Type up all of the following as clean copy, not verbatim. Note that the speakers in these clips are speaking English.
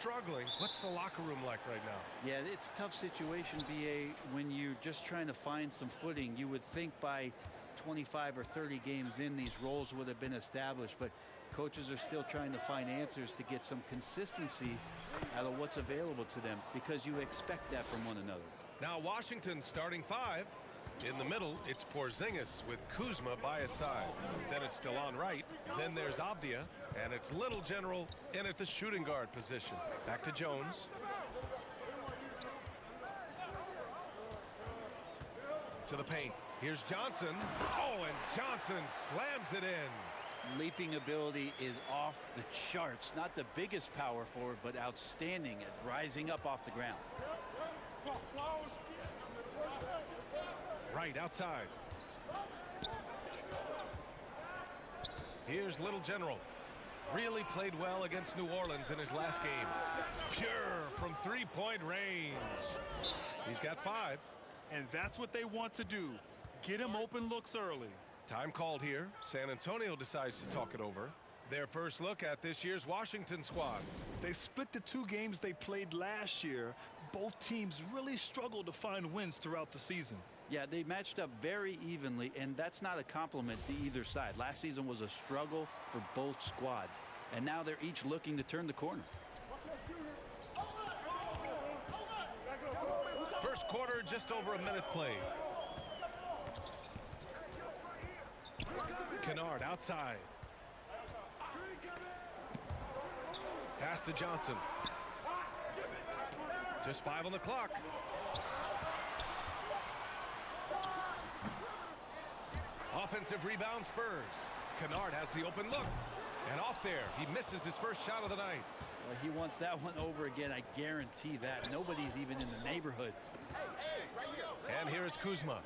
struggling. What's the locker room like right now? Yeah, it's a tough situation, BA, when you're just trying to find some footing. You would think by 25 or 30 games in, these roles would have been established, but coaches are still trying to find answers to get some consistency out of what's available to them, because you expect that from one another. Now Washington starting 5. In the middle, it's Porzingis with Kuzma by his side. Then it's DeLon Wright. Then there's Avdia. And it's Little General in at the shooting guard position. Back to Jones. To the paint. Here's Johnson. Oh, and Johnson slams it in. Leaping ability is off the charts. Not the biggest power forward, but outstanding at rising up off the ground. Right outside. Here's Little General. Really played well against New Orleans in his last game. Pure from three-point range. He's got 5. And that's what they want to do. Get him open looks early. Time called here. San Antonio decides to talk it over. Their first look at this year's Washington squad. They split the 2 games they played last year. Both teams really struggled to find wins throughout the season. Yeah, they matched up very evenly, and that's not a compliment to either side. Last season was a struggle for both squads, and now they're each looking to turn the corner. First quarter, just over a minute played. Kennard outside. Pass to Johnson. Just 5 on the clock. Offensive rebound Spurs. Kennard has the open look. And off there, he misses his first shot of the night. Well, he wants that one over again, I guarantee that. Nobody's even in the neighborhood. And here is Kuzma.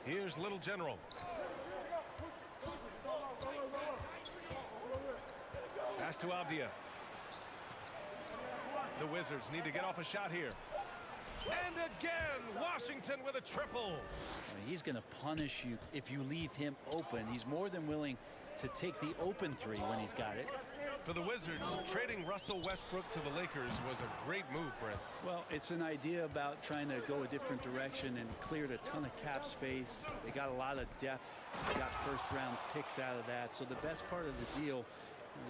Here's Little General. Pass to Avdia. The Wizards need to get off a shot here. And again, Washington with a triple. He's going to punish you if you leave him open. He's more than willing to take the open 3 when he's got it. For the Wizards, trading Russell Westbrook to the Lakers was a great move, Brent. Well, it's an idea about trying to go a different direction, and cleared a ton of cap space. They got a lot of depth. They got first-round picks out of that. So the best part of the deal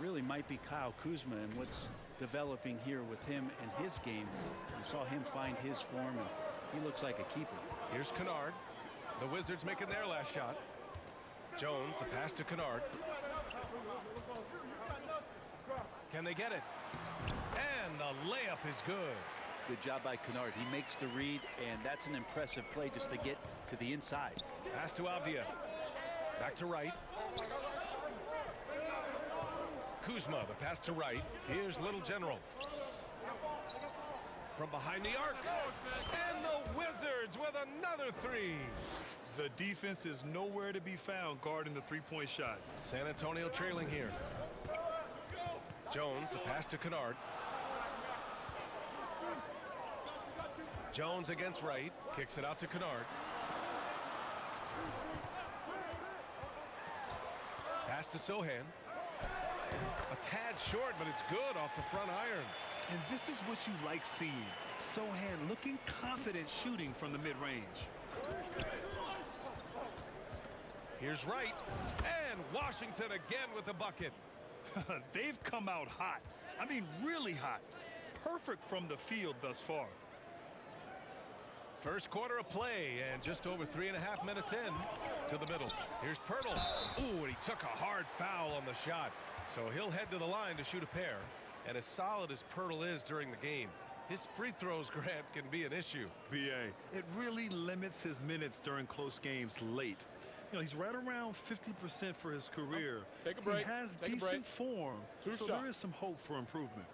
really might be Kyle Kuzma and what's developing here with him and his game. You saw him find his form, and he looks like a keeper. Here's Kennard. The Wizards making their last shot. Jones, the pass to Kennard. Can they get it? And the layup is good. Good job by Kennard. He makes the read, and that's an impressive play just to get to the inside. Pass to Avdia. Back to Wright. Kuzma, the pass to Wright. Here's Little General. From behind the arc. And the Wizards with another 3. The defense is nowhere to be found guarding the three-point shot. San Antonio trailing here. Jones, the pass to Kennard. Jones against Wright. Kicks it out to Kennard. Pass to Sohan. A tad short, but it's good off the front iron. And this is what you like seeing. Sohan looking confident shooting from the mid-range. Here's Wright. And Washington again with the bucket. They've come out hot. I mean, really hot. Perfect from the field thus far. First quarter of play, and just over 3.5 minutes in to the middle. Here's Pirtle. Ooh, and he took a hard foul on the shot. So he'll head to the line to shoot a pair. And as solid as Pirtle is during the game, his free throws, Grant, can be an issue. BA, it really limits his minutes during close games late. You know, he's right around 50% for his career. Take a break. He has Take a decent break. form, so there is some hope for improvement.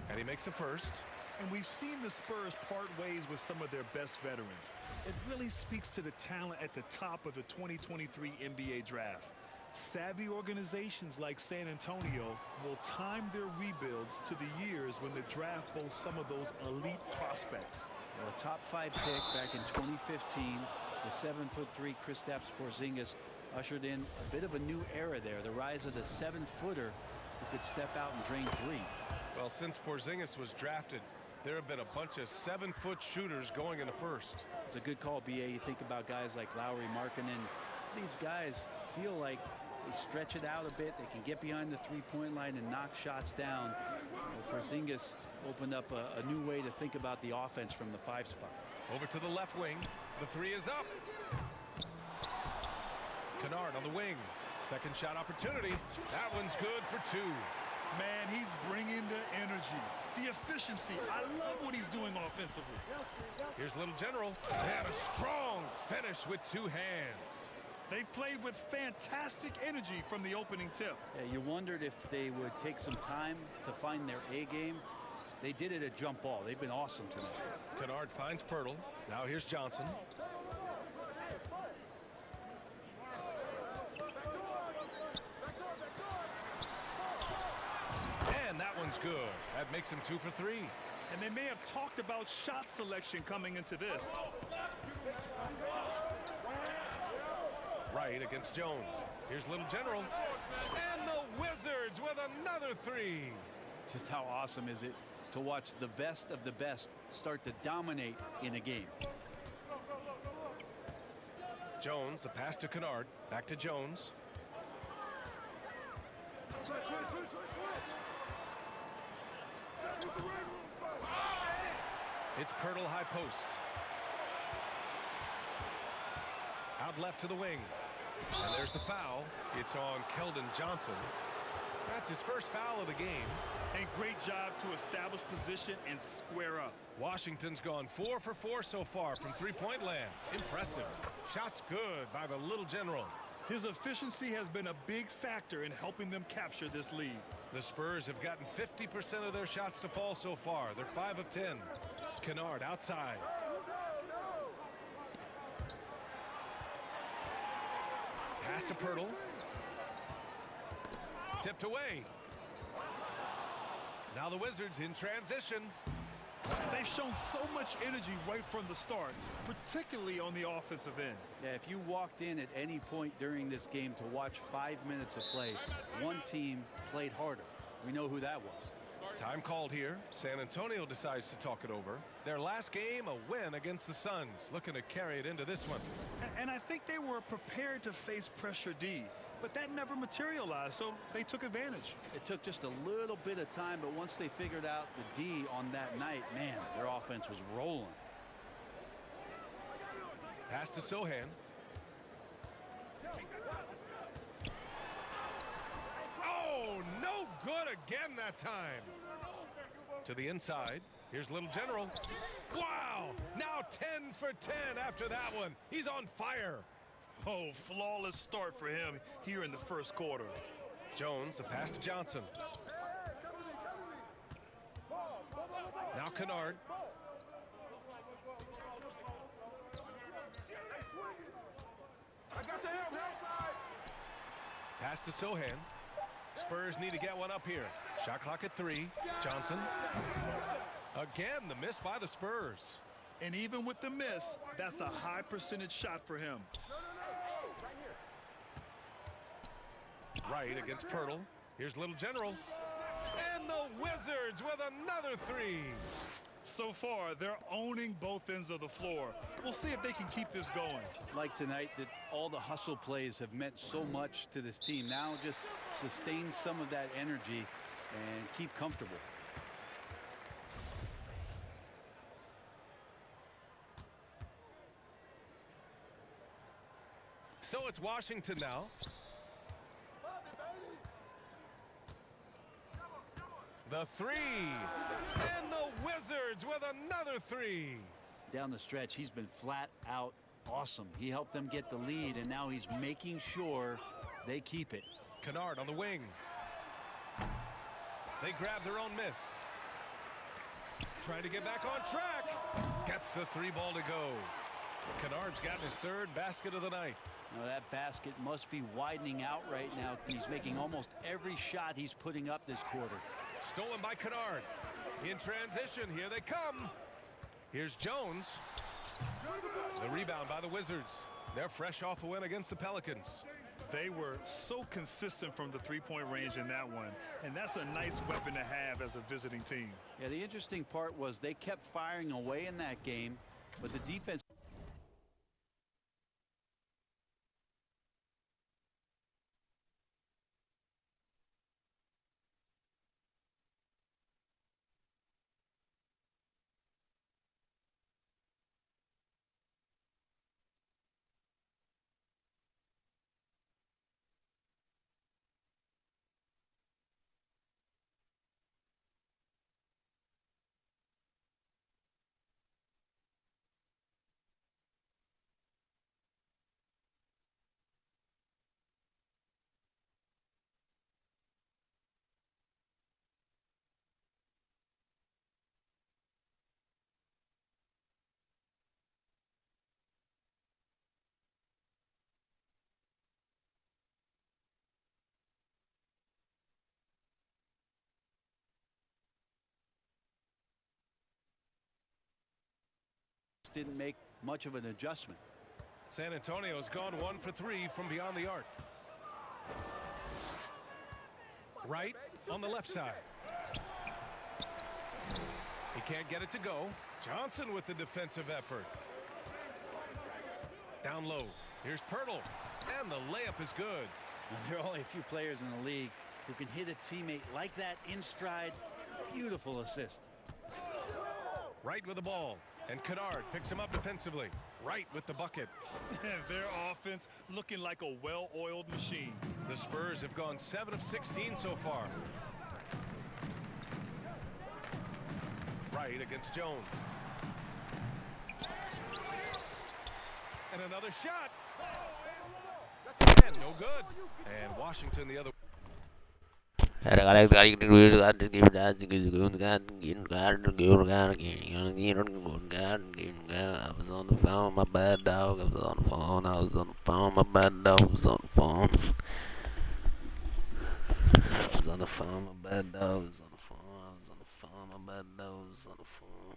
And he makes a first. And we've seen the Spurs part ways with some of their best veterans. It really speaks to the talent at the top of the 2023 NBA draft. Savvy organizations like San Antonio will time their rebuilds to the years when the draft boasts some of those elite prospects. A top 5 pick back in 2015, The 7'3" Kristaps Porzingis ushered in a bit of a new era there. The rise of the 7-footer who could step out and drain three. Well, since Porzingis was drafted, there have been a bunch of 7-foot shooters going in the first. It's a good call, BA. You think about guys like Lowry, Markkanen. These guys feel like they stretch it out a bit. They can get behind the three-point line and knock shots down. Well, Porzingis opened up a new way to think about the offense from the 5 spot. Over to the left wing. The three is up. Kennard on the wing. Second shot opportunity. That one's good for 2. Man, he's bringing the energy, the efficiency. I love what he's doing offensively. Here's Little General. And a strong finish with 2 hands. They've played with fantastic energy from the opening tip. Yeah, you wondered if they would take some time to find their A game. They did it at jump ball. They've been awesome tonight. Kennard finds Pirtle. Now here's Johnson. And that one's good. That makes him 2 for 3. And they may have talked about shot selection coming into this. Right against Jones. Here's Little General. And the Wizards with another 3. Just how awesome is it to watch the best of the best start to dominate in a game. Jones, the pass to Kennard. Back to Jones. It's Pirtle high post. Out left to the wing. And there's the foul. It's on Keldon Johnson. That's his first foul of the game. And great job to establish position and square up. Washington's gone 4 for 4 so far from three-point land. Impressive. Shots good by the Little General. His efficiency has been a big factor in helping them capture this lead. The Spurs have gotten 50% of their shots to fall so far. They're 5 of 10. Kennard outside. Pass to Pirtle. Tipped away. Now the Wizards in transition. They've shown so much energy right from the start, particularly on the offensive end. Yeah, if you walked in at any point during this game to watch 5 minutes of play, one team played harder. We know who that was. Time called here. San Antonio decides to talk it over. Their last game, a win against the Suns. Looking to carry it into this one. And I think they were prepared to face pressure D, but that never materialized, so they took advantage. It took just a little bit of time, but once they figured out the D on that night, man, their offense was rolling. Pass to Sohan. Oh, no good again that time. To the inside. Here's Little General. Wow! Now 10 for 10 after that one. He's on fire. Oh, flawless start for him here in the first quarter. Jones, the pass to Johnson. Now Kennard. Pass to Sohan. Spurs need to get one up here. Shot clock at 3. Johnson. Again, the miss by the Spurs. And even with the miss, that's a high percentage shot for him. Right against Pirtle. Here's Little General. And the Wizards with another 3. So far, they're owning both ends of the floor. We'll see if they can keep this going. Like tonight, that all the hustle plays have meant so much to this team. Now just sustain some of that energy and keep comfortable. So it's Washington now. The 3. And the Wizards with another 3. Down the stretch, he's been flat out awesome. He helped them get the lead, and now he's making sure they keep it. Kennard on the wing. They grab their own miss. Trying to get back on track. Gets the 3 ball to go. Kennard's gotten his 3rd basket of the night. Now that basket must be widening out right now. He's making almost every shot he's putting up this quarter. Stolen by Kennard. In transition, here they come. Here's Jones. The rebound by the Wizards. They're fresh off a win against the Pelicans. They were so consistent from the three-point range in that one, and that's a nice weapon to have as a visiting team. Yeah, the interesting part was they kept firing away in that game, but the defense didn't make much of an adjustment. San Antonio's gone 1 for 3 from beyond the arc. Right on the left side. He can't get it to go. Johnson with the defensive effort. Down low. Here's Pirtle. And the layup is good. Now, there are only a few players in the league who can hit a teammate like that in stride. Beautiful assist. Right with the ball. And Kennard picks him up defensively. Right with the bucket. Their offense looking like a well-oiled machine. The Spurs have gone 7 of 16 so far. Right against Jones. And another shot. And no good. And Washington the other. I was on the phone, my bad dog. I was on the phone. I was on the phone, my bad dog was on the phone. I was on the phone, my bad dog was on the phone. I was on the phone, my bad dog was on the phone.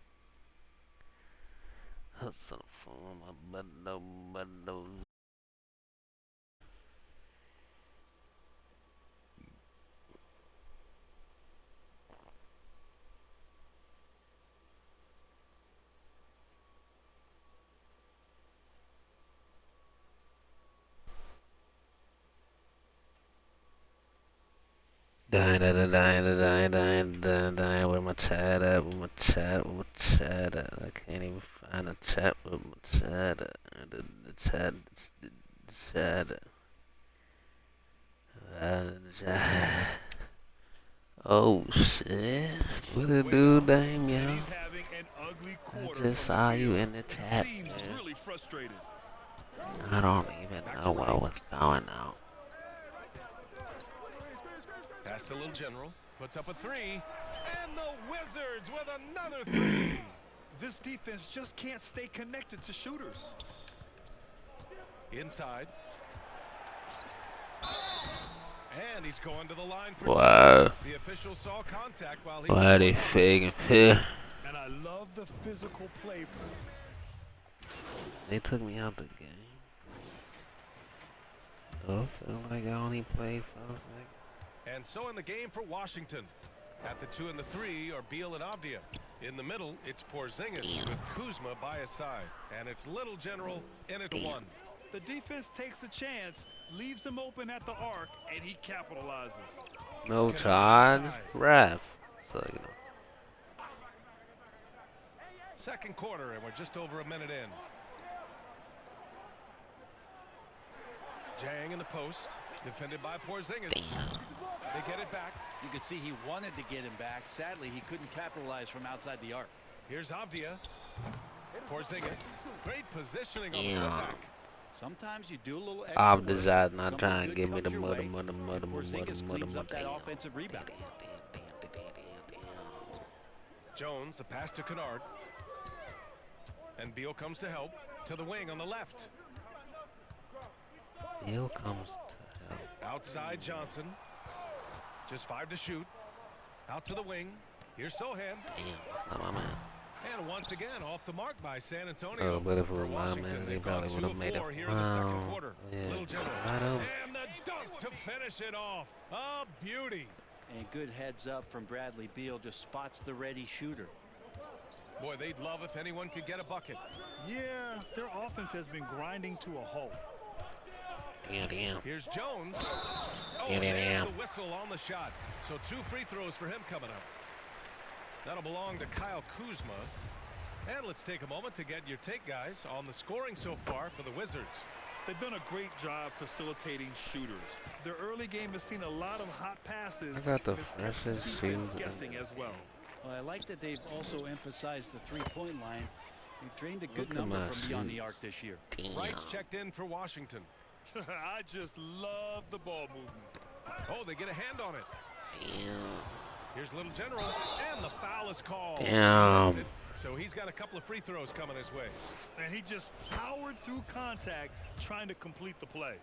I was on the phone, my bad dog. Die, where my chat at, where my chat at, I can't even find a chat with my chat at, the chat oh shit, what it do, dang, yo? I just saw you in the chat, man. I don't even know what's going on. Pass to Little General. Puts up a 3. And the Wizards with another 3. This defense just can't stay connected to shooters. Inside. And he's going to the line for wow. two. The official saw contact while he why they faking here? And I love the physical play. They took me out the game. I feel like I only played 4 seconds. And so in the game for Washington. At the 2 and the 3 are Beal and Avdia. In the middle, it's Porzingis with Kuzma by his side. And it's Little General in at 1. The defense takes a chance, leaves him open at the arc, and he capitalizes. No charge, ref. So, you know. Second quarter, and we're just over a minute in. Jang in the post, defended by Porzingis. They get it back. You could see he wanted to get him back. Sadly, he couldn't capitalize from outside the arc. Here's Avdia. Porzingis. Great positioning on the putback. Sometimes you do a little extra. Avdia's not trying to give me the mudder. That offensive rebound. Jones, the pass to Kennard. And Beal comes to help to the wing on the left. Beal comes to help. Outside Johnson. Just 5 to shoot. Out to the wing. Here's Sohan. Damn, that's not my man. And once again, off the mark by San Antonio. Oh, but if it were For my Washington, man, they they've gone probably would have made 2 of 4 it. here in the second Wow. quarter. Yeah. Little General. Right on. And the dunk to finish it off. A beauty. And good heads up from Bradley Beal, just spots the ready shooter. Boy, they'd love if anyone could get a bucket. Yeah, their offense has been grinding to a halt. Damn. Here's Jones. Oh, Damn. there's the whistle on the shot. So 2 free throws for him coming up. That'll belong to Kyle Kuzma. And let's take a moment to get your take, guys, on the scoring so far for the Wizards. They've done a great job facilitating shooters. Their early game has seen a lot of hot passes. I got the and it's kept freshest defense shoes guessing as well. Well, I like that they've also emphasized the three-point line. They've drained a good Look at number my from beyond the shoes. arc this year. Damn. Wright's checked in for Washington. I just love the ball movement. Oh, they get a hand on it. Damn. Here's Little General, and the foul is called. Damn. So he's got a couple of free throws coming his way. And he just powered through contact trying to complete the play.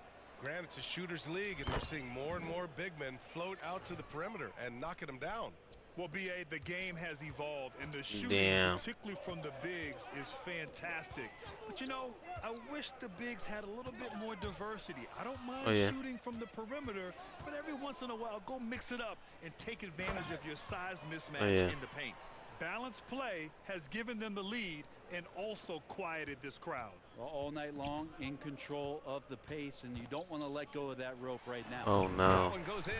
Grant, it's a shooter's league, and we're seeing more and more big men float out to the perimeter and knocking them down. Well, B.A., the game has evolved, and the shooting, Damn. particularly from the bigs, is fantastic. But, you know, I wish the bigs had a little bit more diversity. I don't mind shooting from the perimeter, but every once in a while, go mix it up and take advantage of your size mismatch in the paint. Balanced play has given them the lead and also quieted this crowd. Well, all night long, in control of the pace, and you don't want to let go of that rope right now. Oh That no. one goes in.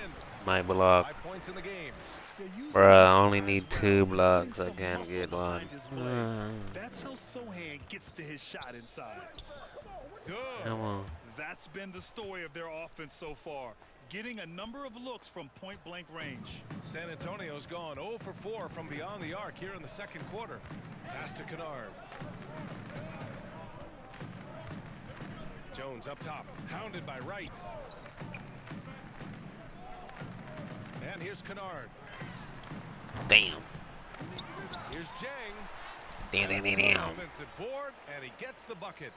My block. 5 points in the game. They're using Bruh, I his only size need well, 2 putting blocks. I some can't muscle get one. behind his blade. That's how Sohan gets to his shot inside. Good. Come on. That's been the story of their offense so far, getting a number of looks from point-blank range. San Antonio's gone 0 for 4 from beyond the arc here in the second quarter. Pass to Kennard. Jones up top, hounded by Wright. And here's Kennard. Damn. Here's Jang. Damn. Offensive board, and he gets the bucket.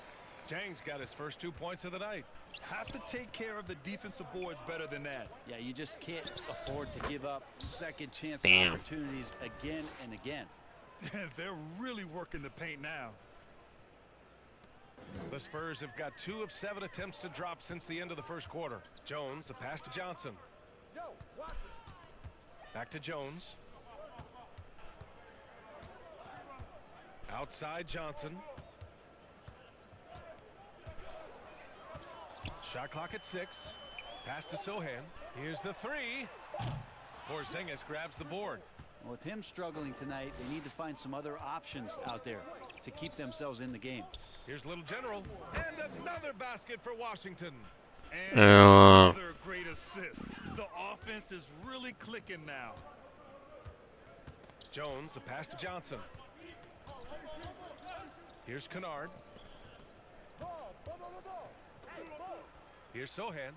Jang's got his first 2 points of the night. Have to take care of the defensive boards better than that. Yeah, you just can't afford to give up second chance Damn. opportunities again and again. They're really working the paint now. The Spurs have got 2 of 7 attempts to drop since the end of the first quarter. Jones, the pass to Johnson. Back to Jones. Outside Johnson. Shot clock at 6. Pass to Sohan. Here's the 3. Porzingis grabs the board. With him struggling tonight, they need to find some other options out there to keep themselves in the game. Here's Little General. And another basket for Washington. And another great assist. The offense is really clicking now. Jones, the pass to Johnson. Here's Kennard. Here's Sohan.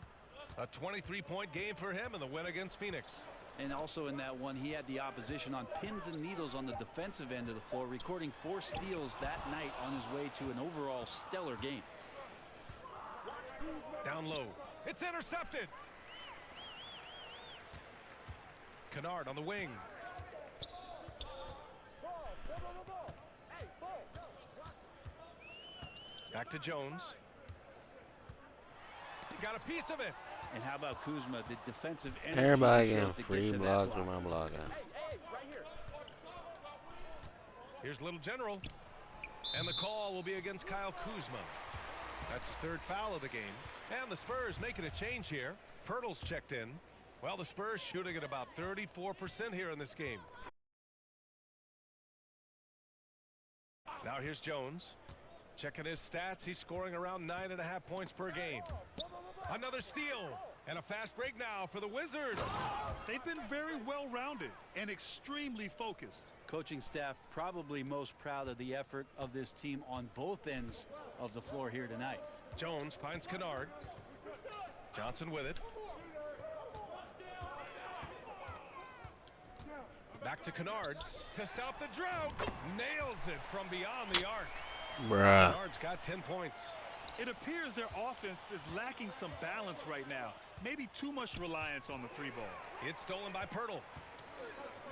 A 23-point game for him in the win against Phoenix. And also in that one, he had the opposition on pins and needles on the defensive end of the floor, recording 4 steals that night on his way to an overall stellar game. Down low. It's intercepted. Kennard on the wing. Back to Jones. He got a piece of it. And how about Kuzma, the defensive energy Everybody he showed getting to get free to that blocks block. with my block. Here's Little General. And the call will be against Kyle Kuzma. That's his 3rd foul of the game. And the Spurs making a change here. Pirtle's checked in. Well, the Spurs shooting at about 34% here in this game. Now here's Jones. Checking his stats. He's scoring around 9.5 points per game. Another steal. And a fast break now for the Wizards. They've been very well-rounded and extremely focused. Coaching staff probably most proud of the effort of this team on both ends of the floor here tonight. Jones finds Kennard. Johnson with it. Back to Kennard to stop the drought. Nails it from beyond the arc. Bruh. Kennard's got 10 points. It appears their offense is lacking some balance right now. Maybe too much reliance on the 3 ball. It's stolen by Pirtle.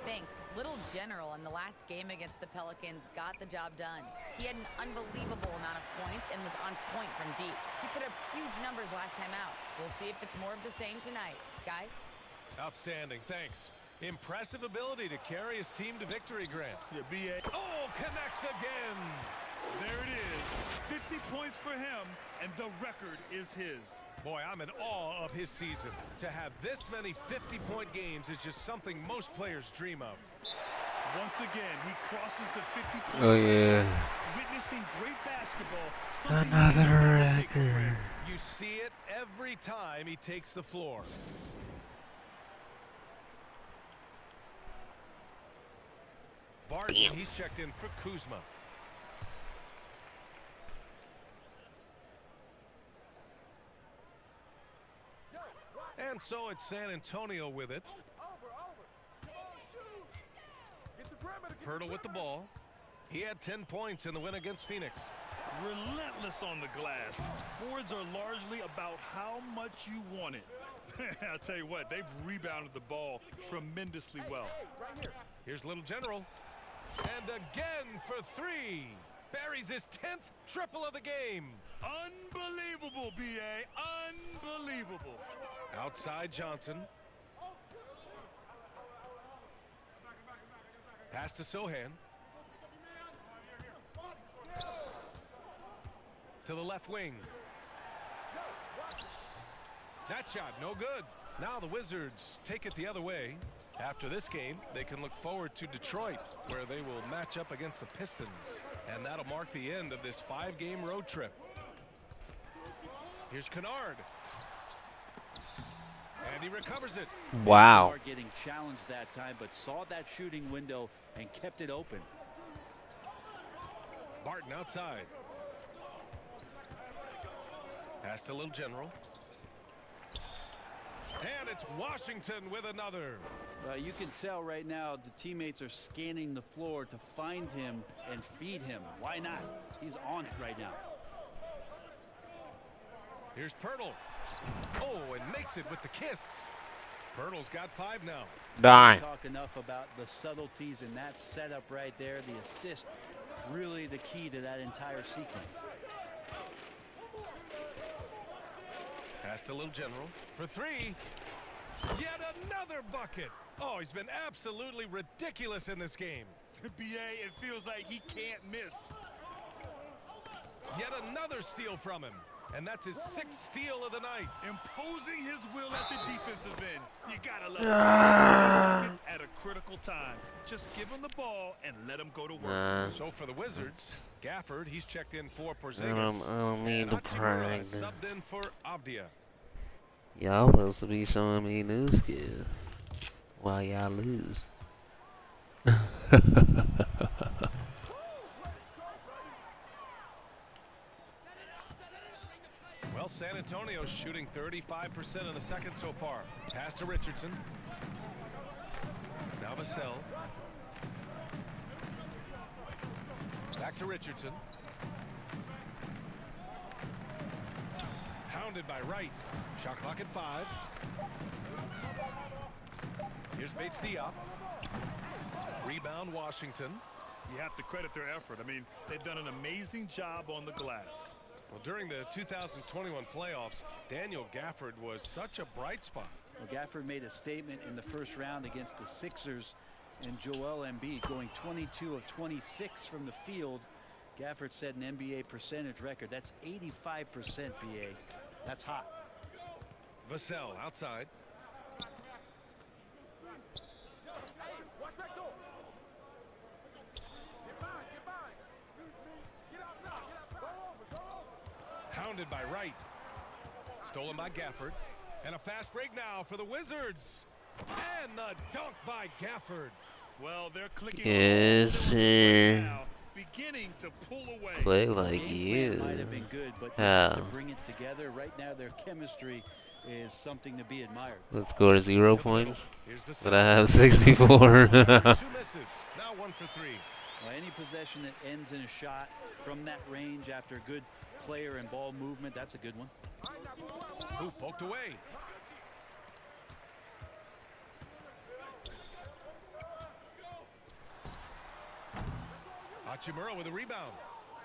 Thanks. Little General in the last game against the Pelicans got the job done. He had an unbelievable amount of points and was on point from deep. He put up huge numbers last time out. We'll see if it's more of the same tonight. Guys? Outstanding, thanks. Impressive ability to carry his team to victory, Grant. Yeah, B.A. Oh, connects again. There it is. 50 points for him, and the record is his. Boy, I'm in awe of his season. To have this many 50-point games is just something most players dream of. Once again, he crosses the 50-point Oh yeah. witnessing great basketball. something Another you never take for record. granted. You see it every time he takes the floor. Barton, he's checked in for Kuzma. And so it's San Antonio with it. Pirtle with the ball. He had 10 points in the win against Phoenix. Relentless on the glass. Boards are largely about how much you want it. I'll tell you what, they've rebounded the ball tremendously well. Here's Little General. And again for three. Buries his 10th triple of the game. Unbelievable, B.A. Unbelievable. Outside Johnson. Pass to Sohan. To the left wing. That shot, no good. Now the Wizards take it the other way. After this game, they can look forward to Detroit, where they will match up against the Pistons. And that'll mark the end of this 5-game road trip. Here's Kennard. And he recovers it. Wow. Are getting challenged that time, but saw that shooting window and kept it open. Barton outside. Pass to Little General. And it's Washington with another. You can tell right now the teammates are scanning the floor to find him and feed him. Why not? He's on it right now. Here's Pirtle. Oh, and makes it with the kiss. Pirtle's got 5 now. Dime. Talk enough about the subtleties in that setup right there. The assist, really the key to that entire sequence. Pass to Little General for 3. Yet another bucket. Oh, he's been absolutely ridiculous in this game. B.A., it feels like he can't miss. Yet another steal from him. And that's his 6th steal of the night. Imposing his will at the defensive end. You gotta love it. It's at a critical time. Just give him the ball and let him go to work. So for the Wizards, Gafford, he's checked in for I Porzingis. don't need to Hachimura practice. subbed in for Abdia. Y'all supposed to be showing me new skills while y'all lose. Well, San Antonio's shooting 35% in the second so far. Pass to Richardson. Now Vassell. Back to Richardson. Hounded by Wright. Shot clock at 5. Here's Bates Diop. Rebound Washington. You have to credit their effort. I mean, they've done an amazing job on the glass. Well, during the 2021 playoffs, Daniel Gafford was such a bright spot. Well, Gafford made a statement in the first round against the Sixers and Joel Embiid going 22 of 26 from the field. Gafford set an NBA percentage record. That's 85%, BA. That's hot. Vassell outside. Hounded by Wright. Stolen by Gafford. And a fast break now for the Wizards. And the dunk by Gafford. Well, they're clicking. Yes, sir. now, beginning to pull away. Play like Game plan might you. have been good, but How? to bring it together right now, their chemistry is something to be admired. Let's score 0 To the middle. points. Here's Vassell. But I have 64. 2 misses. Now 1 for 3. Well, any possession that ends in a shot from that range after good player and ball movement, that's a good one. Ooh, poked away. Hachimura with a rebound.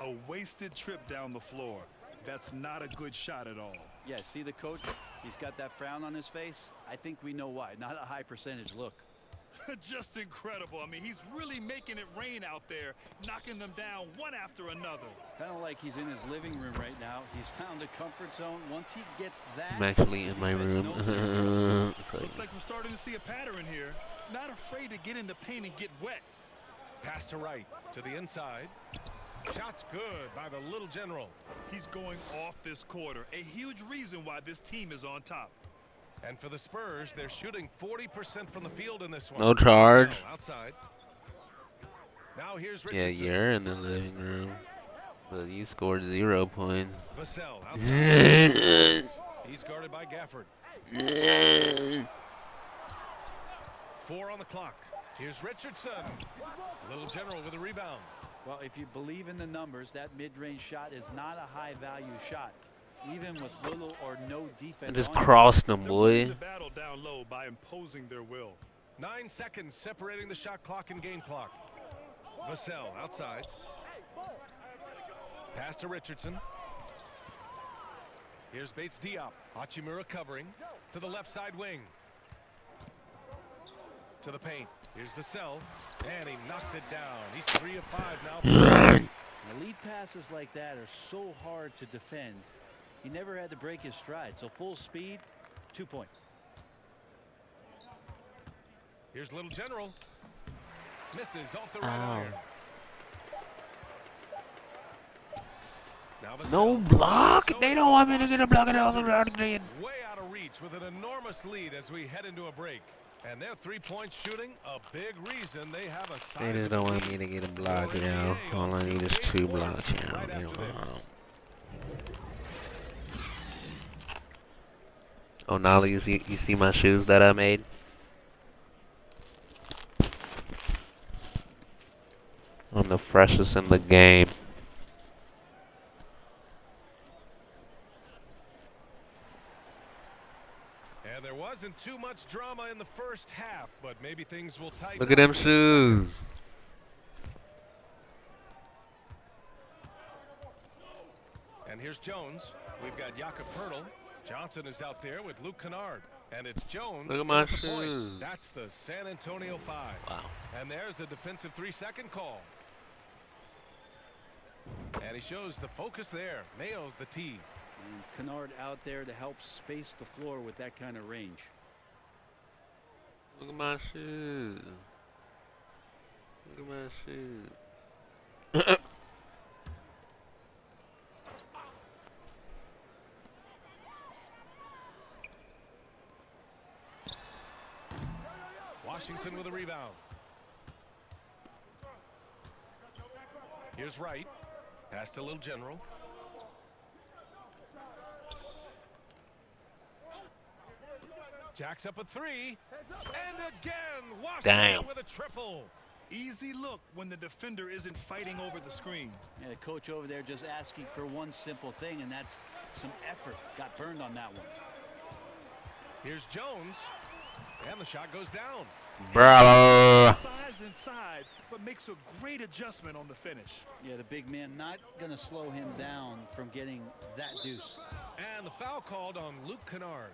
A wasted trip down the floor. That's not a good shot at all. Yeah, see the coach? He's got that frown on his face. I think we know why. Not a high percentage look. Just incredible. I mean, he's really making it rain out there, knocking them down one after another. Kind of like he's in his living room right now. He's found a comfort zone. Once he gets that, I'm actually in my room. It's like, Looks like we're starting to see a pattern here. Not afraid to get in the paint and get wet. Pass to right, to the inside. Shot's good by the little general. He's going off this quarter. A huge reason why this team is on top. And for the Spurs, they're shooting 40% from the field in this one. no charge. Outside. Now here's Yeah, Richardson. you're in the living room. But you scored 0 points. Vassell outside. He's guarded by Gafford. 4 on the clock. Here's Richardson. Little general with a rebound. well, if you believe in the numbers, that mid-range shot is not a high-value shot, even with little or no defense. I just on you. crossed them, They're winning boy. the battle down low by imposing their will. 9 seconds separating the shot clock and game clock. Vassell outside. Pass to Richardson. Here's Bates Diop. Hachimura covering to the left side wing. To the paint. Here's Vassell. And he knocks it down. He's 3 of 5 now. Elite passes like that are so hard to defend. He never had to break his stride. So full speed, 2 points. Here's Little General. Misses off the right Ow. iron. Now Vassell. No block? So They it's don't want me to the get a block at all. Washington Wizards way out of reach with an enormous lead as we head into a break. And their three-point shooting, a big reason they have a They just don't want me to get a block, you know. All I need is 2 blocks, you know. Right after this. Oh, Nolly, you see my shoes that I made? I'm the freshest in the game. And there wasn't too much drama in the first half, but maybe things will tighten Look at up. them shoes. And here's Jones. We've got Jakob Pertl. Johnson is out there with Luke Kennard. And it's Jones. Look at my with the point. shoes. That's the San Antonio 5. Wow. And there's a defensive 3-second call. And he shows the focus there. Nails the tee. And Kennard out there to help space the floor with that kind of range. Look at my shoes. Look at my shoes. Washington with a rebound. Here's Wright. Pass to Little General. Jacks up a 3. And again, Washington Damn. with a triple. Easy look when the defender isn't fighting over the screen. Yeah, the coach over there just asking for one simple thing, and that's some effort. Got burned on that one. Here's Jones. And the shot goes down. Bravo. Size inside, but makes a great adjustment on the finish. Yeah, the big man not going to slow him down from getting that deuce. And the foul called on Luke Kennard.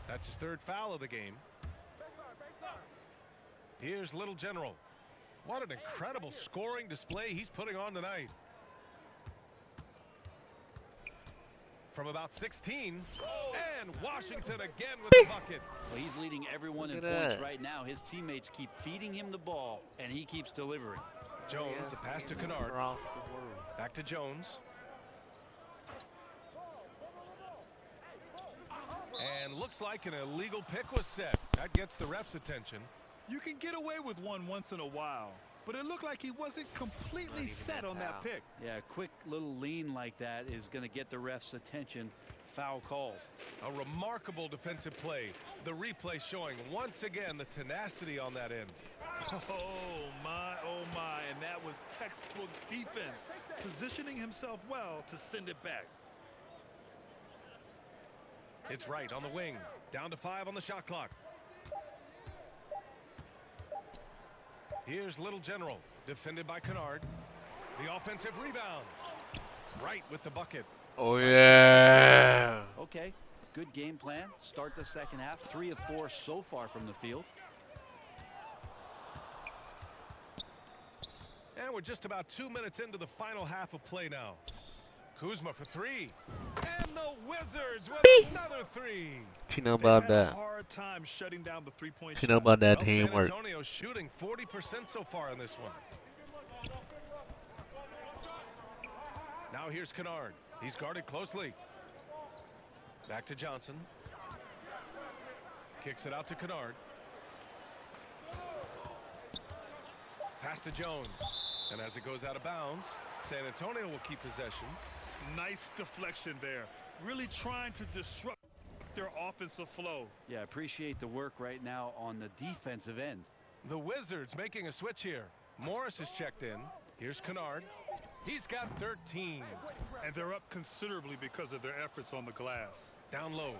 That's his 3rd foul of the game. Here's Little General. What an incredible scoring display he's putting on tonight. From about 16. And Washington again with the bucket. Well, he's leading everyone in Look at points that. right now. His teammates keep feeding him the ball, and he keeps delivering. Jones, the pass to Kennard. Across the world. Back to Jones. And looks like an illegal pick was set. That gets the ref's attention. You can get away with one once in a while, but it looked like he wasn't completely set on that pick. Yeah, a quick little lean like that is going to get the ref's attention. Foul called. A remarkable defensive play. The replay showing once again the tenacity on that end. Oh my, and that was textbook defense, positioning himself well to send it back. It's Wright on the wing. Down to 5 on the shot clock. Here's Little General, defended by Kennard. The offensive rebound. Right with the bucket. Oh, yeah. Okay, good game plan. Start the second half. 3 of 4 so far from the field. And we're just about 2 minutes into the final half of play now. Kuzma for 3. And the Wizards with another 3. You know about They've had that. a hard time shutting down the three-point You know shot. about that Well, teamwork. San Antonio shooting 40% so far in this one. Now here's Kennard. He's guarded closely. Back to Johnson. Kicks it out to Kennard. Pass to Jones. And as it goes out of bounds, San Antonio will keep possession. Nice deflection there. Really trying to disrupt their offensive flow. Yeah, appreciate the work right now on the defensive end. The Wizards making a switch here. Morris is checked in. Here's Kennard. He's got 13. And they're up considerably because of their efforts on the glass. Down low.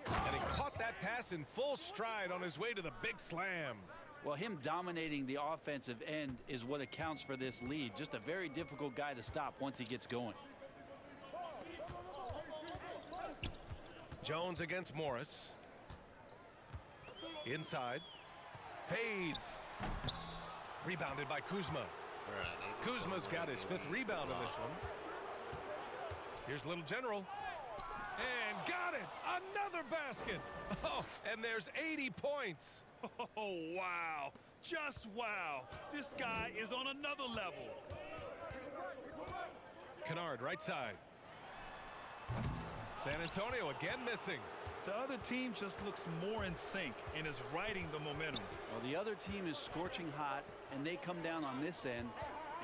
And he caught that pass in full stride on his way to the big slam. Well, him dominating the offensive end is what accounts for this lead. Just a very difficult guy to stop once he gets going. Jones against Morris. Inside. Fades. Rebounded by Kuzma. Kuzma's got his 5th rebound in this one. Here's Little General. And got it. Another basket. Oh, and there's 80 points. Oh, wow. Just wow. This guy is on another level. Kennard right side. San Antonio again missing. The other team just looks more in sync and is riding the momentum. Well, the other team is scorching hot, and they come down on this end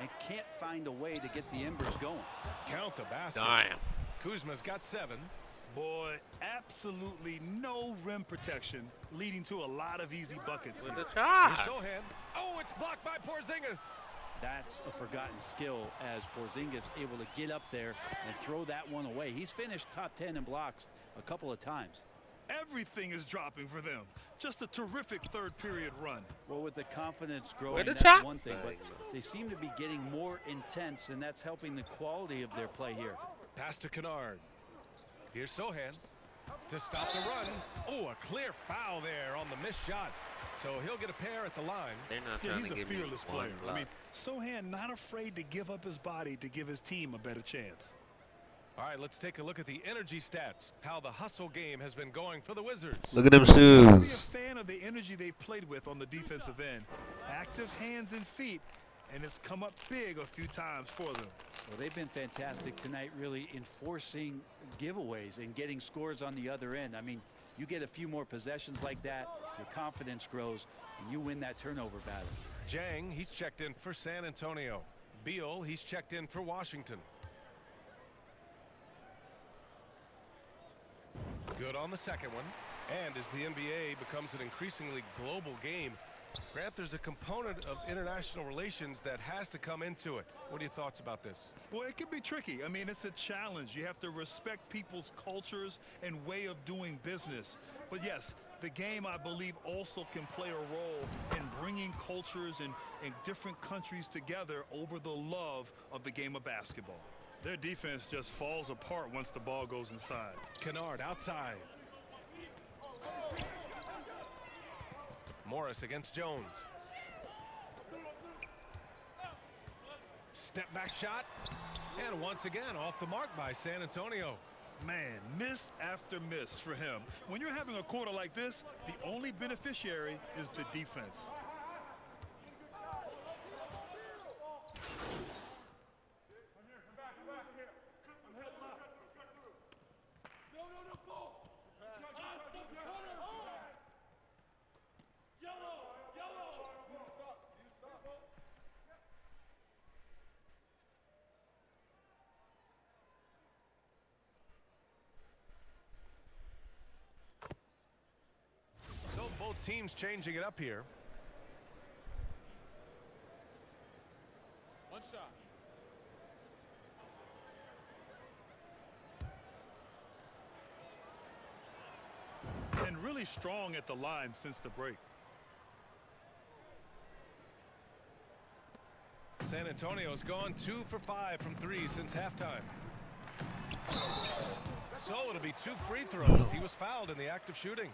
and can't find a way to get the embers going. Count the basket. Damn. Kuzma's got 7. Boy, absolutely no rim protection, leading to a lot of easy buckets here. With the Here's shot. Sohan. Oh, it's blocked by Porzingis. That's a forgotten skill as Porzingis able to get up there and throw that one away. He's finished top 10 in blocks a couple of times. Everything is dropping for them. Just a terrific third period run. Well, with the confidence growing, With the that's top. one thing, but they seem to be getting more intense, and that's helping the quality of their play here. Pass to Kennard. Here's Sohan to stop the run. Oh, a clear foul there on the missed shot. So he'll get a pair at the line. They're not Yeah, trying he's to a give me fearless one player. I block. mean, Sohan not afraid to give up his body to give his team a better chance. All right, let's take a look at the energy stats. How the hustle game has been going for the Wizards. Look at them I'll be a shoes. fan of the energy they've played with on the defensive end. Active hands and feet, and it's come up big a few times for them. Well, they've been fantastic tonight, really enforcing giveaways and getting scores on the other end. I mean, you get a few more possessions like that, your confidence grows, and you win that turnover battle. Jang, he's checked in for San Antonio. Beal, he's checked in for Washington. Good on the second one. And as the NBA becomes an increasingly global game, Grant, there's a component of international relations that has to come into it. What are your thoughts about this? Well, it can be tricky. I mean, it's a challenge. You have to respect people's cultures and way of doing business. But yes, the game, I believe, also can play a role in bringing cultures and different countries together over the love of the game of basketball. Their defense just falls apart once the ball goes inside. Kennard outside. Morris against Jones. Step back shot. And once again off the mark by San Antonio. Man, miss after miss for him. When you're having a quarter like this, the only beneficiary is the defense. So both teams changing it up here. One shot. And really strong at the line since the break. San Antonio's gone 2 for 5 from 3 since halftime. So it'll be 2 free throws. He was fouled in the act of shooting.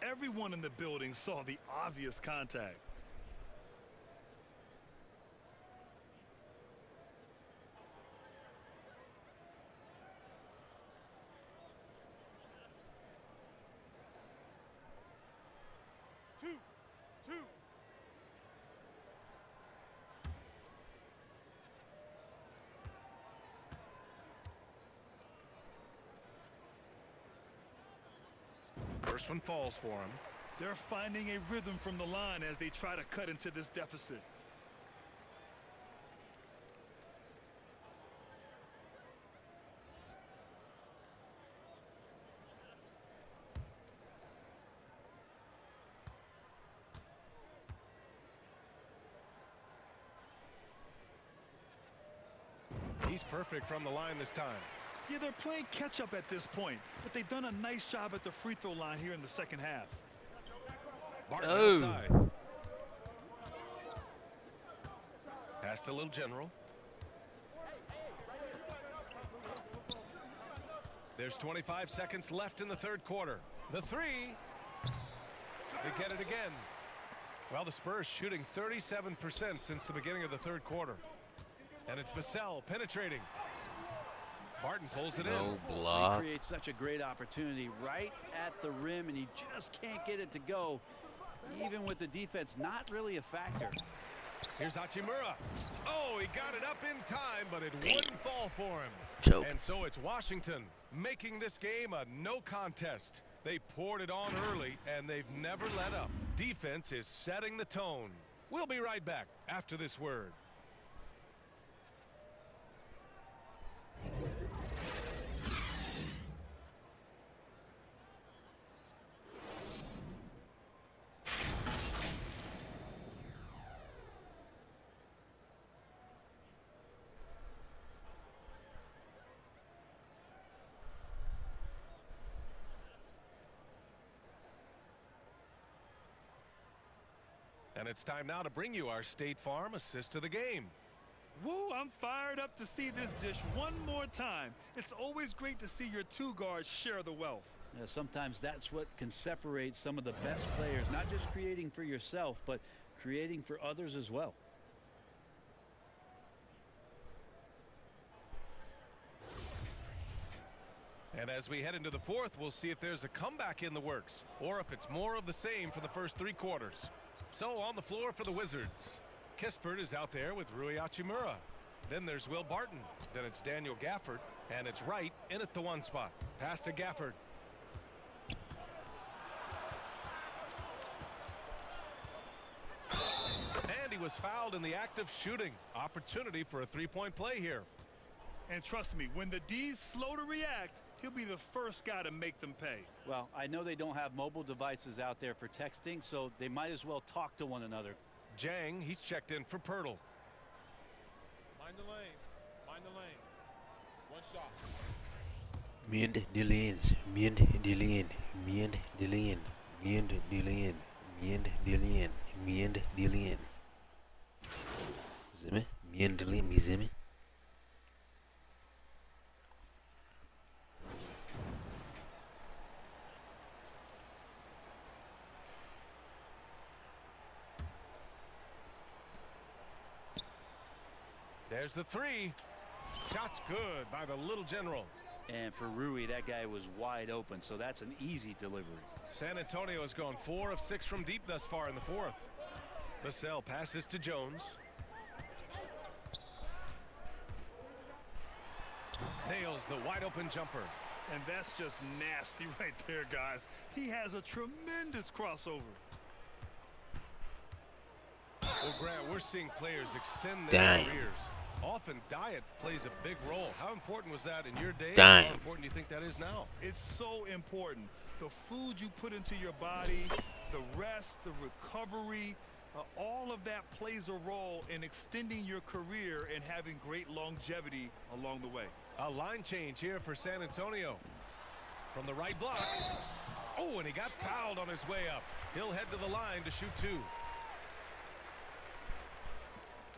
Everyone in the building saw the obvious contact. First one falls for him. They're finding a rhythm from the line as they try to cut into this deficit. He's perfect from the line this time. Yeah, they're playing catch-up at this point, but they've done a nice job at the free throw line here in the second half. Barton outside. Pass to Little General. There's 25 seconds left in the third quarter. The three. They get it again. Well, the Spurs shooting 37% since the beginning of the third quarter. And it's Vassell penetrating. Barton pulls it in. No block. He creates such a great opportunity right at the rim, and he just can't get it to go, even with the defense not really a factor. Here's Hachimura. Oh, he got it up in time, but it wouldn't fall for him. Choke. And so it's Washington making this game a no contest. They poured it on early, and they've never let up. Defense is setting the tone. We'll be right back after this word. And it's time now to bring you our State Farm assist to the game. Woo, I'm fired up to see this dish one more time. It's always great to see your two guards share the wealth. Yeah, sometimes that's what can separate some of the best players, not just creating for yourself, but creating for others as well. And as we head into the fourth, we'll see if there's a comeback in the works or if it's more of the same for the first 3 quarters. So on the floor for the Wizards, Kispert is out there with Rui Hachimura. Then there's Will Barton. Then it's Daniel Gafford. And it's Wright in at the 1 spot. Pass to Gafford. And he was fouled in the act of shooting. Opportunity for a 3-point play here. And trust me, when the D's slow to react, he'll be the first guy to make them pay. Well, I know they don't have mobile devices out there for texting, so they might as well talk to one another. Jang, he's checked in for Pirtle. Mind the lanes. Mind the lanes. One shot. Mind the lanes. Mind the lane. Mind the lane. Mind the lane. Mind the lane. Mind the lane. Zimmy? Mind the lane. Me zimmy? There's the 3. Shot's good by the Little General. And for Rui, that guy was wide open, so that's an easy delivery. San Antonio has gone 4 of 6 from deep thus far in the fourth. Vassell passes to Jones. Nails the wide open jumper. And that's just nasty right there, guys. He has a tremendous crossover. Well, Grant, we're seeing players extend their Damn. careers. Often diet plays a big role. How important was that in your day? Damn. How important do you think that is now? It's so important. The food you put into your body, the rest, the recovery, all of that plays a role in extending your career and having great longevity along the way. A line change here for San Antonio. From the right block. Oh, and he got fouled on his way up. He'll head to the line to shoot 2.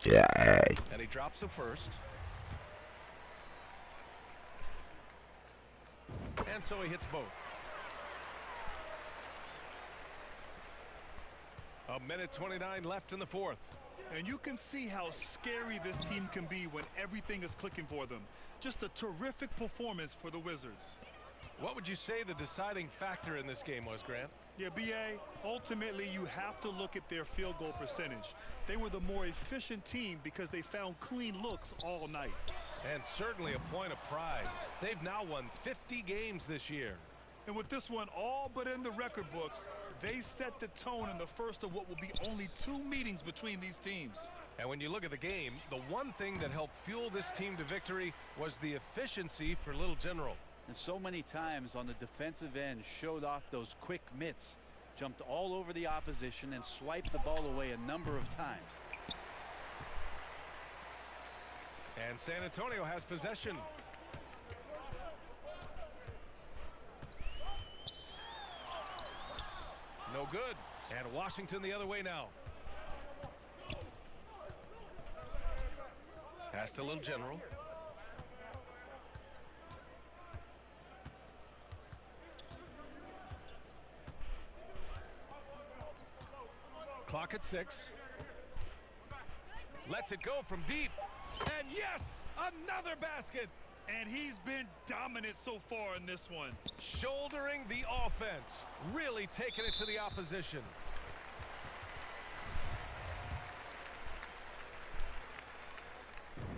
Yeah. Okay. And he drops the first. And so he hits both. A minute 29 left in the fourth. And you can see how scary this team can be when everything is clicking for them. Just a terrific performance for the Wizards. What would you say the deciding factor in this game was, Grant? Yeah, B.A., ultimately you have to look at their field goal percentage. They were the more efficient team because they found clean looks all night. And certainly a point of pride. They've now won 50 games this year. And with this one all but in the record books, they set the tone in the first of what will be only 2 meetings between these teams. And when you look at the game, the one thing that helped fuel this team to victory was the efficiency for Little General. And so many times on the defensive end showed off those quick mitts, jumped all over the opposition and swiped the ball away a number of times. And San Antonio has possession. No good. And Washington the other way now. Pass to Little General. Clock at 6. Lets it go from deep. And yes, another basket. And he's been dominant so far in this one. Shouldering the offense. Really taking it to the opposition.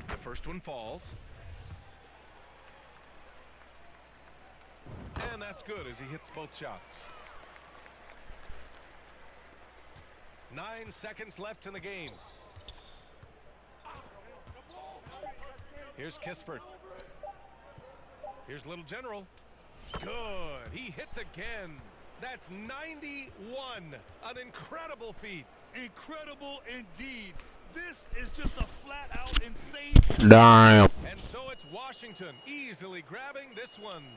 The first one falls. And that's good as he hits both shots. 9 seconds left in the game. Here's Kispert. Here's Little General. Good. He hits again. That's 91. An incredible feat. Incredible indeed. This is just a flat-out insane. Damn. And so it's Washington easily grabbing this one.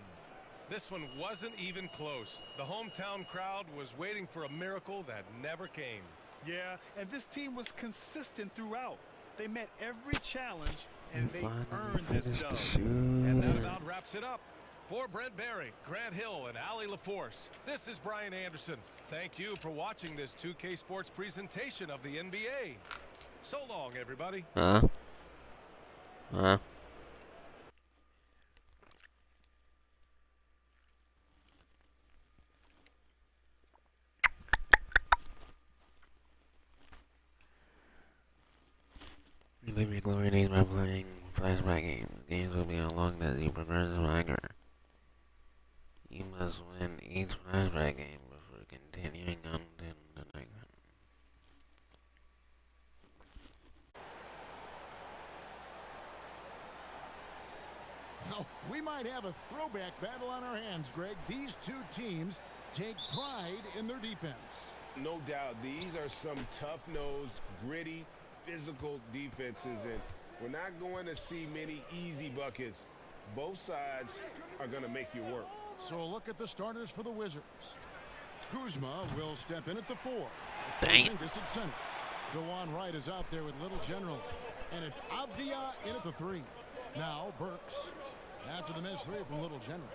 This one wasn't even close. The hometown crowd was waiting for a miracle that never came. Yeah, and this team was consistent throughout. They met every challenge, and they earned this dub. And that about wraps it up. For Brent Barry, Grant Hill, and Allie LaForce, this is Brian Anderson. Thank you for watching this 2K Sports presentation of the NBA. So long, everybody. Huh? You live your glory days by playing flashback games. Games will be unlocked as you progress in Minecraft. You must win each flashback game before continuing on to the next one. Well, we might have a throwback battle on our hands, Greg. These two teams take pride in their defense. No doubt, these are some tough-nosed, gritty, physical defenses, and we're not going to see many easy buckets. Both sides are going to make you work. So a look at the starters for the Wizards. Kuzma will step in at the 4. Dang. Porzingis at center. DeJuan Wright is out there with Little General. And it's Avdia in at the 3. Now Burks after the miss 3 from Little General.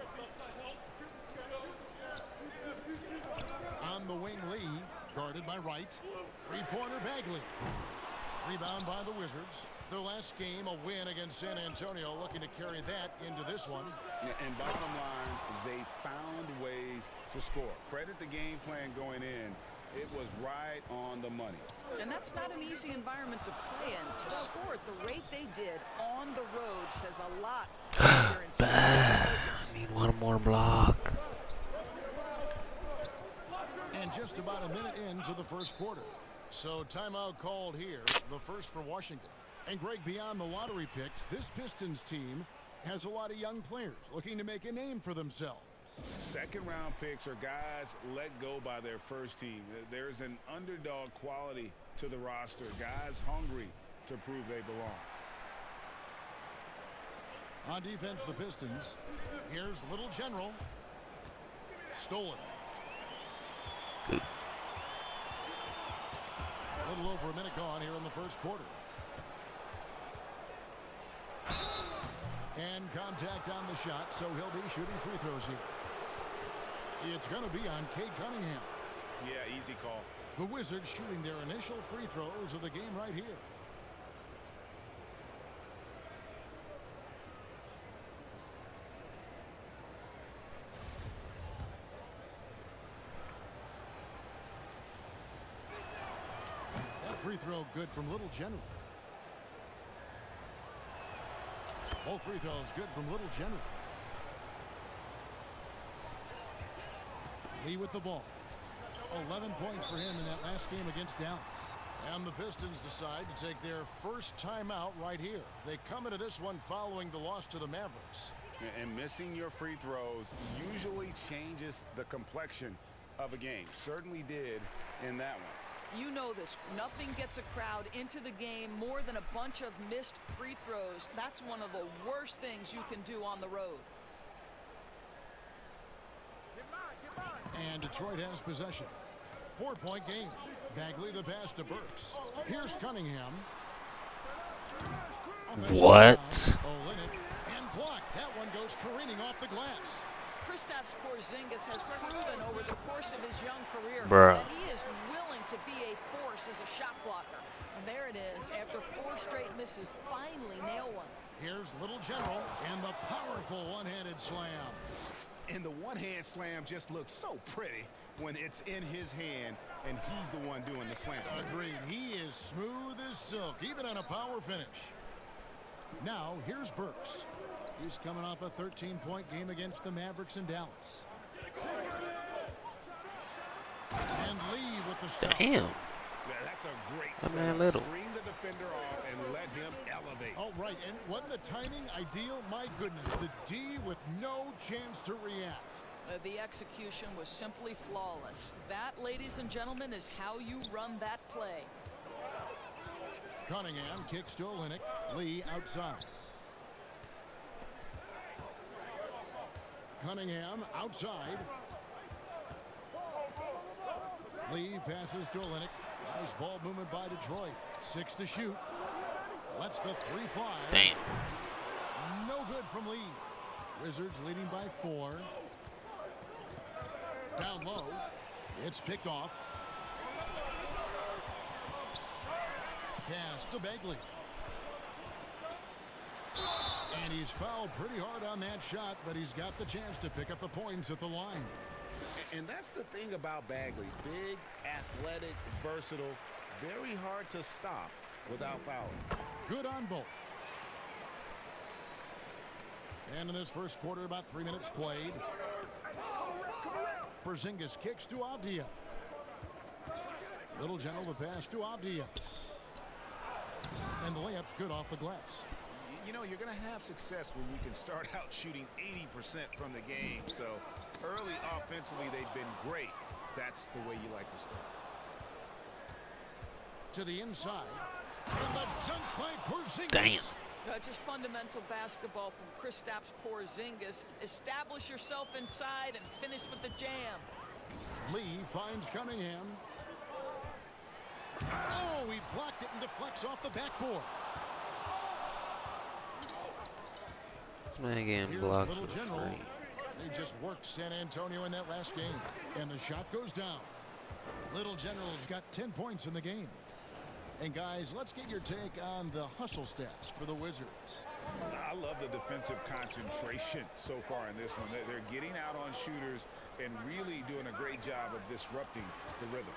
On the wing, Lee, guarded by Wright. Three-pointer Bagley. Rebound by the Wizards. Their last game, a win against San Antonio, looking to carry that into this one. And bottom line, they found ways to score. Credit the game plan going in. It was right on the money. And that's not an easy environment to play in. To score at the rate they did on the road says a lot. I need one more block. And just about a minute into the first quarter. So timeout called here, the first for Washington. And Greg, beyond the lottery picks, this Pistons team has a lot of young players looking to make a name for themselves. Second-round picks are guys let go by their first team. There's an underdog quality to the roster. Guys hungry to prove they belong. On defense, the Pistons. Here's Little General. Stolen. A little over a minute gone here in the first quarter. And contact on the shot, so he'll be shooting free throws here. It's going to be on Cade Cunningham. Yeah, easy call. The Wizards shooting their initial free throws of the game right here. That free throw good from Little General. Both free throws good from Little General. Lee with the ball. 11 points for him in that last game against Dallas. And the Pistons decide to take their first timeout right here. They come into this one following the loss to the Mavericks. And missing your free throws usually changes the complexion of a game. Certainly did in that one. You know this. Nothing gets a crowd into the game more than a bunch of missed free throws. That's one of the worst things you can do on the road. And Detroit has possession. 4-point game. Bagley the pass to Burks. Here's Cunningham. What? Olynyk and blocked. That one goes careening off the glass. Kristaps Porzingis has proven over the course of his young career Bruh. that he is willing to be a force as a shot blocker. And there it is. After 4 straight misses, finally nail one. Here's Little General and the powerful one-handed slam. And the one-hand slam just looks so pretty when it's in his hand and he's the one doing the slam. Agreed. He is smooth as silk, even on a power finish. Now, here's Burks. He's coming off a 13-point game against the Mavericks in Dallas. And Lee with the stop. Damn. Yeah, that's a great That man setup. little. Screen the defender off and let him elevate. Oh, right. And wasn't the timing ideal? My goodness. The D with no chance to react. The execution was simply flawless. That, ladies and gentlemen, is how you run that play. Cunningham kicks to Olynyk. Lee outside. Cunningham outside. Lee passes to Olynyk. Nice ball movement by Detroit. 6 to shoot. Lets the 3 fly. Damn. No good from Lee. Wizards leading by 4. Down low. It's picked off. Pass to Bagley. And he's fouled pretty hard on that shot, but he's got the chance to pick up the points at the line. And that's the thing about Bagley. Big, athletic, versatile, very hard to stop without fouling. Good on both. And in this first quarter, about 3 minutes played. Porzingis kicks to Avdia. Little General the pass to Avdia. And the layup's good off the glass. You know, you're going to have success when you can start out shooting 80% from the game. So early offensively, they've been great. That's the way you like to start. To the inside. And the dunk by Porzingis. Damn. Just fundamental basketball from Kristaps Porzingis. Establish yourself inside and finish with the jam. Lee finds Cunningham. Oh, he blocked it and deflects off the backboard. This man getting Here's blocked Little for General. free. They just worked San Antonio in that last game. And the shot goes down. Little General's got 10 points in the game. And guys, let's get your take on the hustle stats for the Wizards. I love the defensive concentration so far in this one. They're getting out on shooters and really doing a great job of disrupting the rhythm.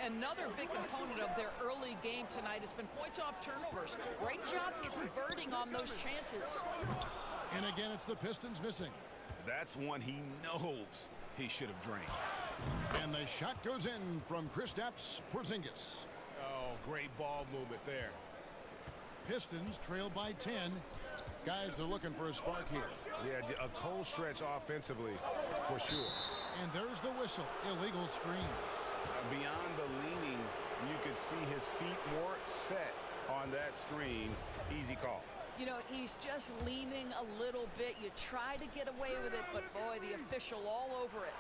Another big component of their early game tonight has been points off turnovers. Great job converting on those chances. And again, it's the Pistons missing. That's one he knows he should have drained. And the shot goes in from Kristaps Porzingis. Oh, great ball movement there. Pistons trail by 10. Guys are looking for a spark here. Yeah, a cold stretch offensively for sure. And there's the whistle. Illegal screen. Beyond the leaning, you could see his feet more set on that screen. Easy call. You know, he's just leaning a little bit. You try to get away with it, but boy, the official all over it.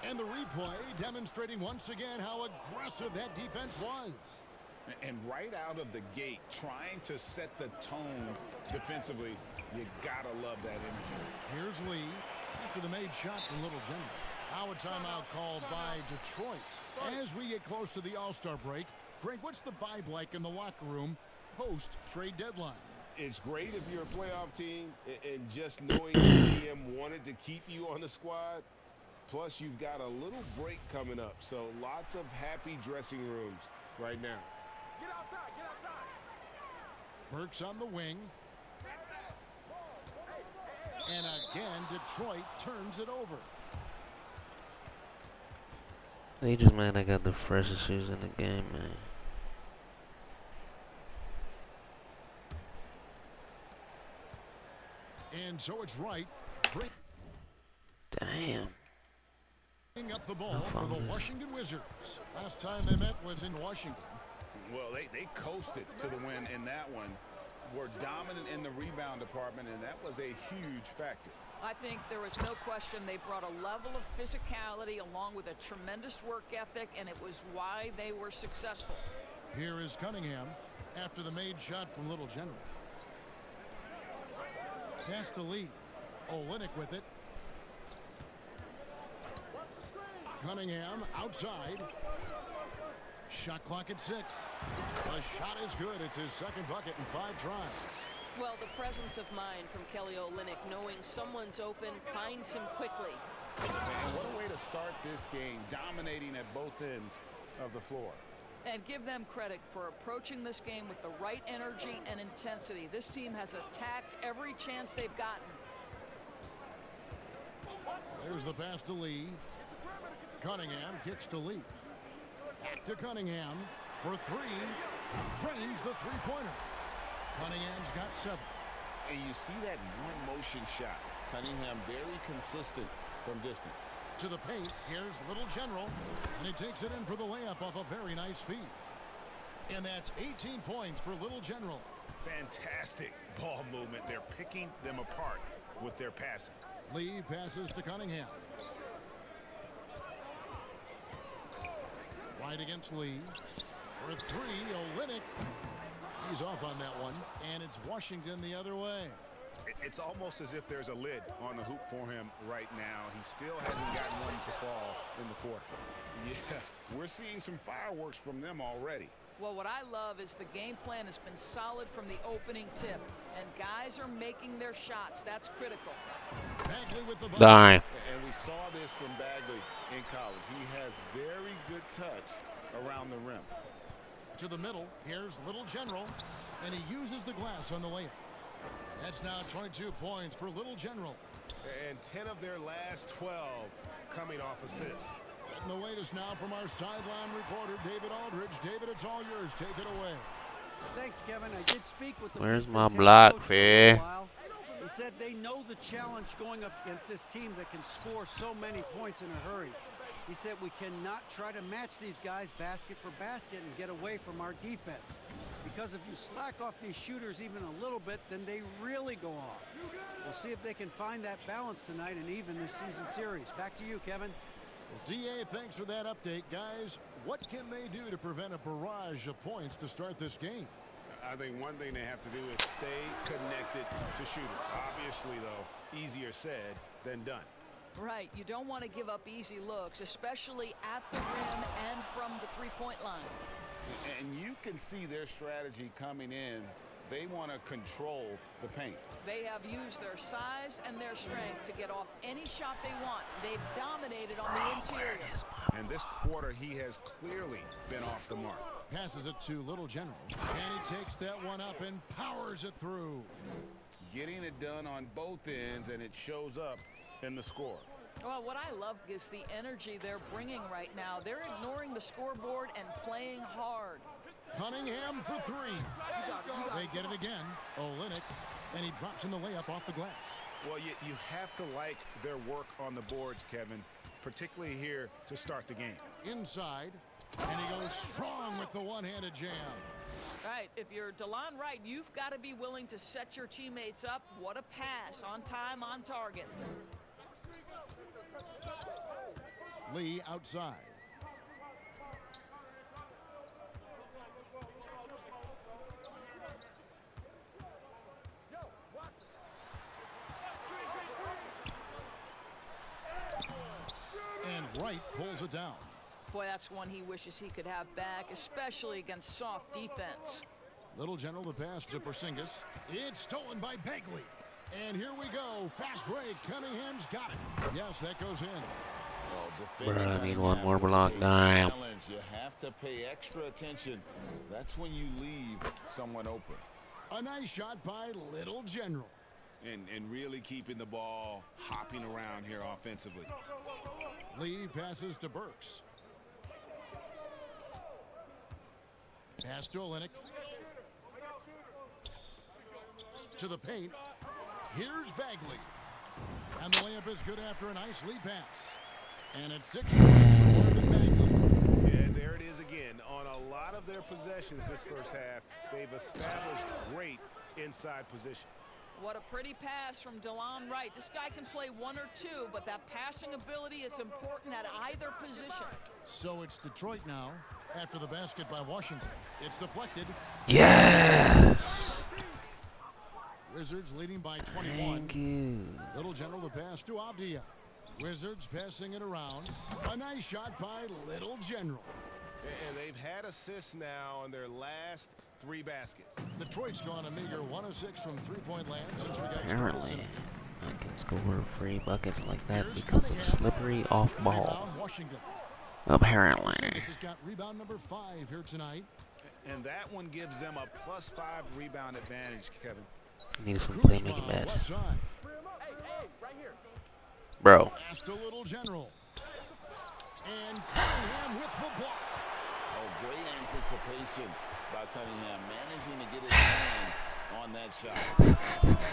And the replay demonstrating once again how aggressive that defense was. And right out of the gate, trying to set the tone defensively You gotta love that energy. Here's Lee after the made shot from Little General. Now a timeout called by Detroit. As we get close to the All-Star break, Greg, what's the vibe like in the locker room post-trade deadline? It's great if you're a playoff team and just knowing the GM wanted to keep you on the squad. Plus, you've got a little break coming up, so lots of happy dressing rooms right now. Get outside, get outside. Burks on the wing. And again, Detroit turns it over. They just might have got the freshest shoes in the game, man. And so it's right. Damn. Bring up the ball for the Washington Wizards. Last time they met was in Washington. Well, they coasted to the win in that one. Were dominant in the rebound department, and that was a huge factor. I think there was no question they brought a level of physicality along with a tremendous work ethic, and it was why they were successful. Here is Cunningham after the made shot from Little General. Pass to Lee. Olynyk with it. Cunningham outside. Shot clock at 6. The shot is good. It's his second bucket in 5 tries. Well, the presence of mind from Kelly Olynyk, knowing someone's open, finds him quickly. And what a way to start this game, dominating at both ends of the floor. And give them credit for approaching this game with the right energy and intensity. This team has attacked every chance they've gotten. There's the pass to Lee. Cunningham kicks to Lee. Back to Cunningham for 3. Drains the three-pointer. Cunningham's got 7. And you see that one motion shot. Cunningham very consistent from distance. To the paint, here's Little General, and he takes it in for the layup off a very nice feed. And that's 18 points for Little General. Fantastic ball movement. They're picking them apart with their passing. Lee passes to Cunningham. White against Lee. For 3, Olynyk. He's off on that one, and it's Washington the other way. It's almost as if there's a lid on the hoop for him right now. He still hasn't gotten one to fall in the quarter. Yeah, we're seeing some fireworks from them already. Well, what I love is the game plan has been solid from the opening tip, and guys are making their shots. That's critical. Bagley with the ball. Die. And we saw this from Bagley in college. He has very good touch around the rim. To the middle, here's Little General, and he uses the glass on the layup. That's now 22 points for Little General. And 10 of their last 12 coming off assists. And the latest now from our sideline reporter, David Aldridge. David, it's all yours. Take it away. Thanks, Kevin. I did speak with the Where's Pistons my head block, coach for a Fee? while. He said they know the challenge going up against this team that can score so many points in a hurry. He said we cannot try to match these guys basket for basket and get away from our defense. Because if you slack off these shooters even a little bit, then they really go off. We'll see if they can find that balance tonight and even this season series. Back to you, Kevin. Well, D.A., thanks for that update, guys. What can they do to prevent a barrage of points to start this game? I think one thing they have to do is stay connected to shooters. Obviously, though, easier said than done. Right, you don't want to give up easy looks, especially at the rim and from the three-point line. And you can see their strategy coming in. They want to control the paint. They have used their size and their strength to get off any shot they want. They've dominated on the interior. And this quarter, he has clearly been off the mark. Passes it to Little General. And he takes that one up and powers it through. Getting it done on both ends, and it shows up in the score. Well, what I love is the energy they're bringing right now. They're ignoring the scoreboard and playing hard. Cunningham for 3. They get it again. Olynyk, and he drops in the layup off the glass. Well, you have to like their work on the boards, Kevin, particularly here to start the game. Inside, and he goes strong with the one-handed jam. Right, if you're DeLon Wright, you've got to be willing to set your teammates up. What a pass, on time, on target. Lee outside. pulls it down. Boy, that's one he wishes he could have back, especially against soft defense. Little General the pass to Porzingis. It's stolen by Bagley. And here we go. Fast break. Cunningham's got it. Yes, that goes in. Bro, I need one more block. Damn. You have to pay extra attention. That's when you leave someone open. A nice shot by Little General. And really keeping the ball hopping around here offensively. Lee passes to Burks. Pass to Olynyk. To the paint. Here's Bagley. And the layup is good after a nice lead pass. And it's 6 points more than Bagley. And there it is again. On a lot of their possessions this first half, they've established great inside position. What a pretty pass from DeLon Wright. This guy can play one or two, but that passing ability is important at either position. So it's Detroit now after the basket by Washington. It's deflected. Yes. Wizards leading by 21. Thank you. Little General the pass to Avdia. Wizards passing it around. A nice shot by Little General. And they've had assists now on their last 3 baskets. Detroit's gone a meager 1 of 6 from three-point land since we got Apparently, started. I can score free buckets like that because of slippery off ball. Rebound, Washington. Apparently. This has got rebound number 5 here tonight. And that one gives them a +5 rebound advantage, Kevin. Need some Kuzma, playmaking bad. left side. Bro. Pass to Little General. And Cunningham with the block. Oh, great anticipation by Cunningham, managing to get his hand on that shot.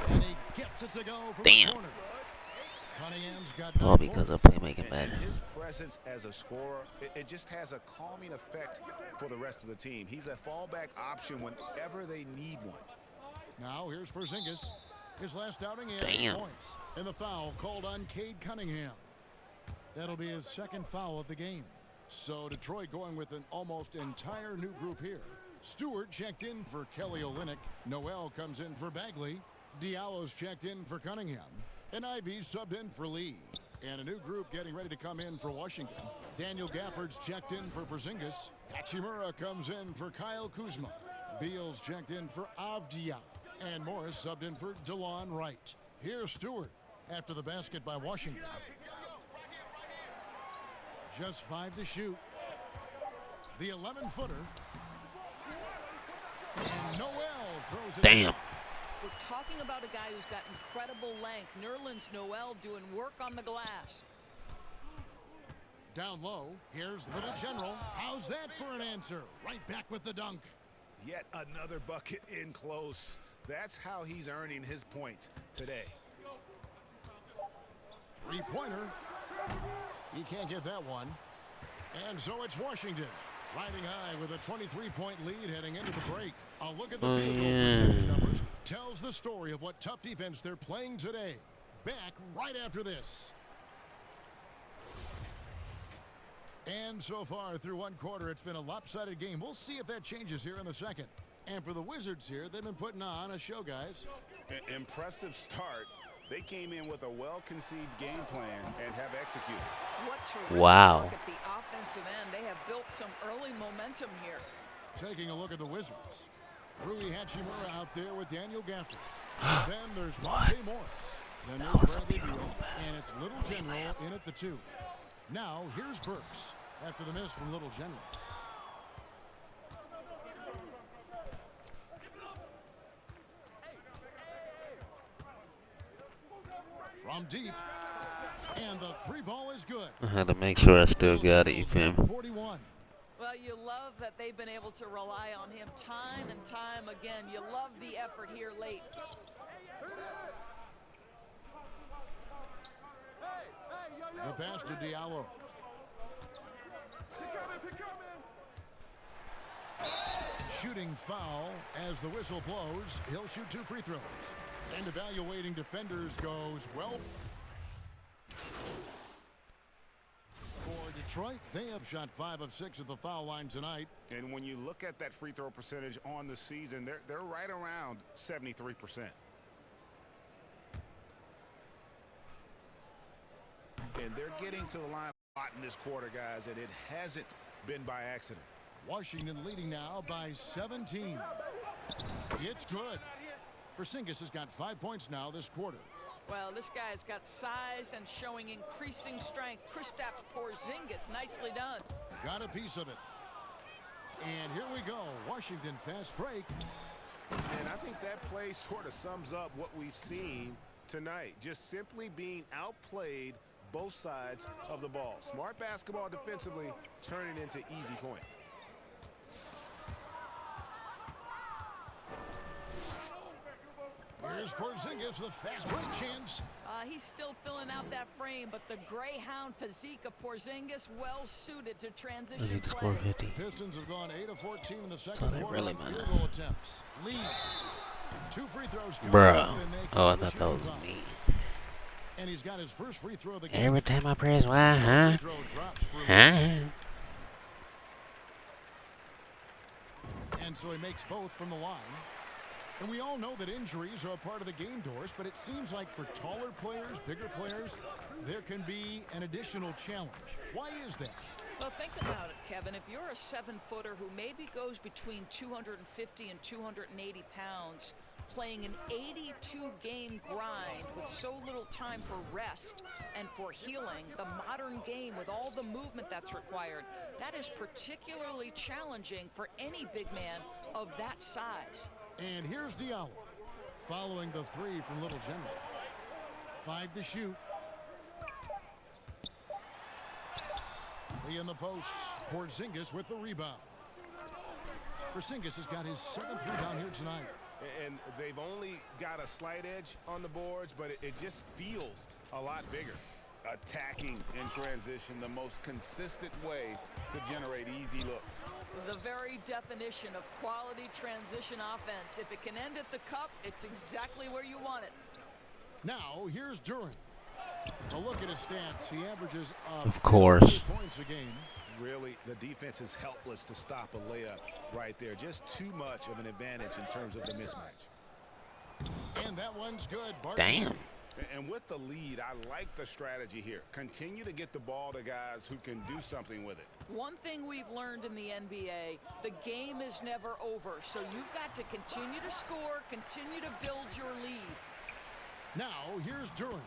And he gets it to go from Damn. the corner. Cunningham's got All 9 because of points. playmaking bad. And his presence as a scorer, it just has a calming effect for the rest of the team. He's a fallback option whenever they need one. Now here's Porzingis. His last outing, he had Damn. 8 points. And the foul called on Cade Cunningham. That'll be his 2nd foul of the game. So Detroit going with an almost entire new group here. Stewart checked in for Kelly Olynyk. Noel comes in for Bagley. Diallo's checked in for Cunningham. And Ivy subbed in for Lee. And a new group getting ready to come in for Washington. Daniel Gafford's checked in for Porzingis. Hachimura comes in for Kyle Kuzma. Beal's checked in for Avdia. And Morris subbed in for DeLon Wright. Here's Stewart after the basket by Washington. Just 5 to shoot. The 11-footer. And Noel throws it. Damn. We're talking about a guy who's got incredible length. Nerlens Noel doing work on the glass. Down low. Here's Little General. How's that for an answer? Right back with the dunk. Yet another bucket in close. That's how he's earning his points today. 3-pointer. He can't get that one. And so it's Washington riding high with a 23-point lead heading into the break. A look at the field goal percentage numbers tells the story of what tough defense they're playing today. Back right after this. And so far through 1 quarter, it's been a lopsided game. We'll see if that changes here in the second. And for the Wizards here, they've been putting on a show, guys. Impressive start. They came in with a well-conceived game plan and have executed. What terrific Wow. work at the offensive end. They have built some early momentum here. Taking a look at the Wizards. Rui Hachimura out there with Daniel Gafford. Then there's Monte Morris. Then That there's was a Bradley beautiful Beal. pass. And it's Little General in at the 2. Now here's Burks after the miss from Little General. From deep. And the 3 ball is good. I had to make sure I still got it, you feel me? 41. Well, you love that they've been able to rely on him time and time again. You love the effort here late. The pass to Diallo. Shooting foul as the whistle blows. He'll shoot 2 free throws. And evaluating defenders goes, well, for Detroit, they have shot 5 of 6 at the foul line tonight. And when you look at that free throw percentage on the season, they're right around 73%. And they're getting to the line a lot lot in this quarter, guys, and it hasn't been by accident. Washington leading now by 17. It's good. Porzingis has got 5 points now this quarter. Well, this guy's got size and showing increasing strength. Kristaps Porzingis, nicely done. Got a piece of it. And here we go. Washington fast break. And I think that play sort of sums up what we've seen tonight. Just simply being outplayed both sides of the ball. Smart basketball defensively, turning into easy points. Here's Porzingis, the fast break chance. He's still filling out that frame, but the greyhound physique of Porzingis well suited to transition I need to play. score 50. Pistons have gone 8 of 14 in the That's second all quarter they on really field matter. goal attempts. Lead. 2 free throws. Bro. Oh, I thought that was me. And he's got his first free throw of the game. Every time I press Y, Free throw drops for And so he makes both from the line. And we all know that injuries are a part of the game, Doris, but it seems like for taller players, bigger players, there can be an additional challenge. Why is that? Well, think about it, Kevin. If you're a 7-footer who maybe goes between 250 and 280 pounds, playing an 82-game grind with so little time for rest and for healing, the modern game with all the movement that's required, that is particularly challenging for any big man of that size. And here's Diallo, following the 3 from Little General. 5 to shoot. Lee in the posts. Porzingis with the rebound. Porzingis has got his 7th rebound here tonight. And they've only got a slight edge on the boards, but it just feels a lot bigger. Attacking in transition, the most consistent way to generate easy looks. The very definition of quality transition offense. If it can end at the cup, it's exactly where you want it. Now, here's Duran. A look at his stats. He averages Of course. points a game. Really, the defense is helpless to stop a layup right there. Just too much of an advantage in terms of the mismatch. And that one's good. Damn. And with the lead, I like the strategy here. Continue to get the ball to guys who can do something with it. One thing we've learned in the NBA, the game is never over. So you've got to continue to score, continue to build your lead. Now, here's Duran.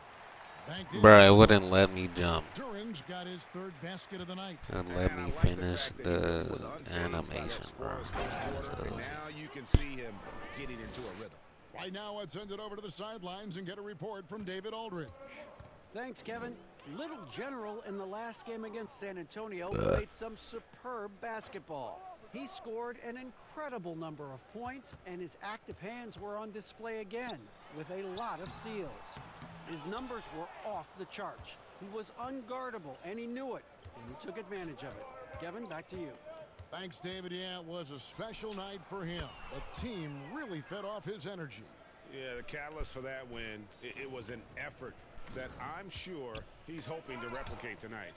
Bro, it wouldn't let me jump. Duran's got his 3rd basket of the night. It let me finish the animation, bro. Now you can see him getting into a rhythm. Right now, let's send it over to the sidelines and get a report from David Aldridge. Thanks, Kevin. Little General in the last game against San Antonio played some superb basketball. He scored an incredible number of points, and his active hands were on display again with a lot of steals. His numbers were off the charts. He was unguardable, and he knew it, and he took advantage of it. Kevin, back to you. Thanks, David. Yeah, it was a special night for him. The team really fed off his energy. Yeah, the catalyst for that win, it was an effort that I'm sure he's hoping to replicate tonight.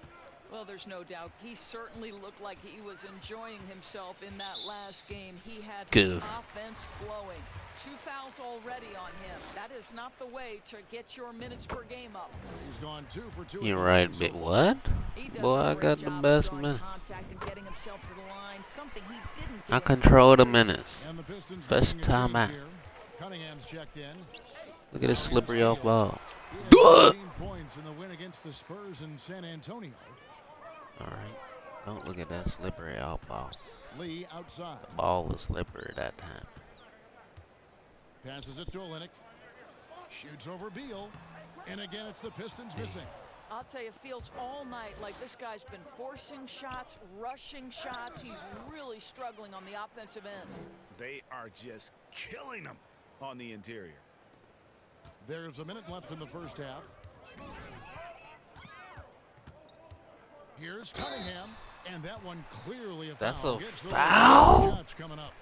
Well, there's no doubt. He certainly looked like he was enjoying himself in that last game. He had his offense flowing. 2 fouls already on him. That is not the way to get your minutes per game up. He's gone 2 for 2. You're right, but what? Boy, I got the best minute. I control the minutes. Best time out. Cunningham's checked in. Look at this slippery off ball. 15 points in the win against the Spurs in San Antonio. All right. Don't look at that slippery off ball. Lee outside. The ball was slippery that time. Passes it to Olynyk. Shoots over Beal. And again, it's the Pistons missing. I'll tell you, it feels all night like this guy's been forcing shots, rushing shots. He's really struggling on the offensive end. They are just killing him on the interior. There's a minute left in the first half. Here's Cunningham. And that one clearly a foul. That's a foul? Shots coming up.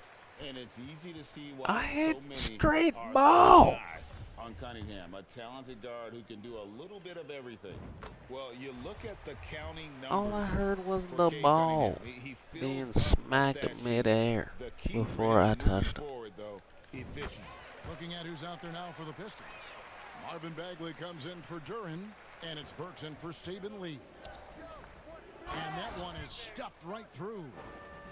And it's easy to see why I hit so many straight are ball. so high on Cunningham, a talented guard who can do a little bit of everything. Well, you look at the counting numbers. All I heard was for the Cade ball Cunningham. He being fills smacked that midair The key before really I moving touched him. forward, though, efficiency. Looking at who's out there now for the Pistons. Marvin Bagley comes in for Duran, and it's Burks in for Saban Lee. And that one is stuffed right through.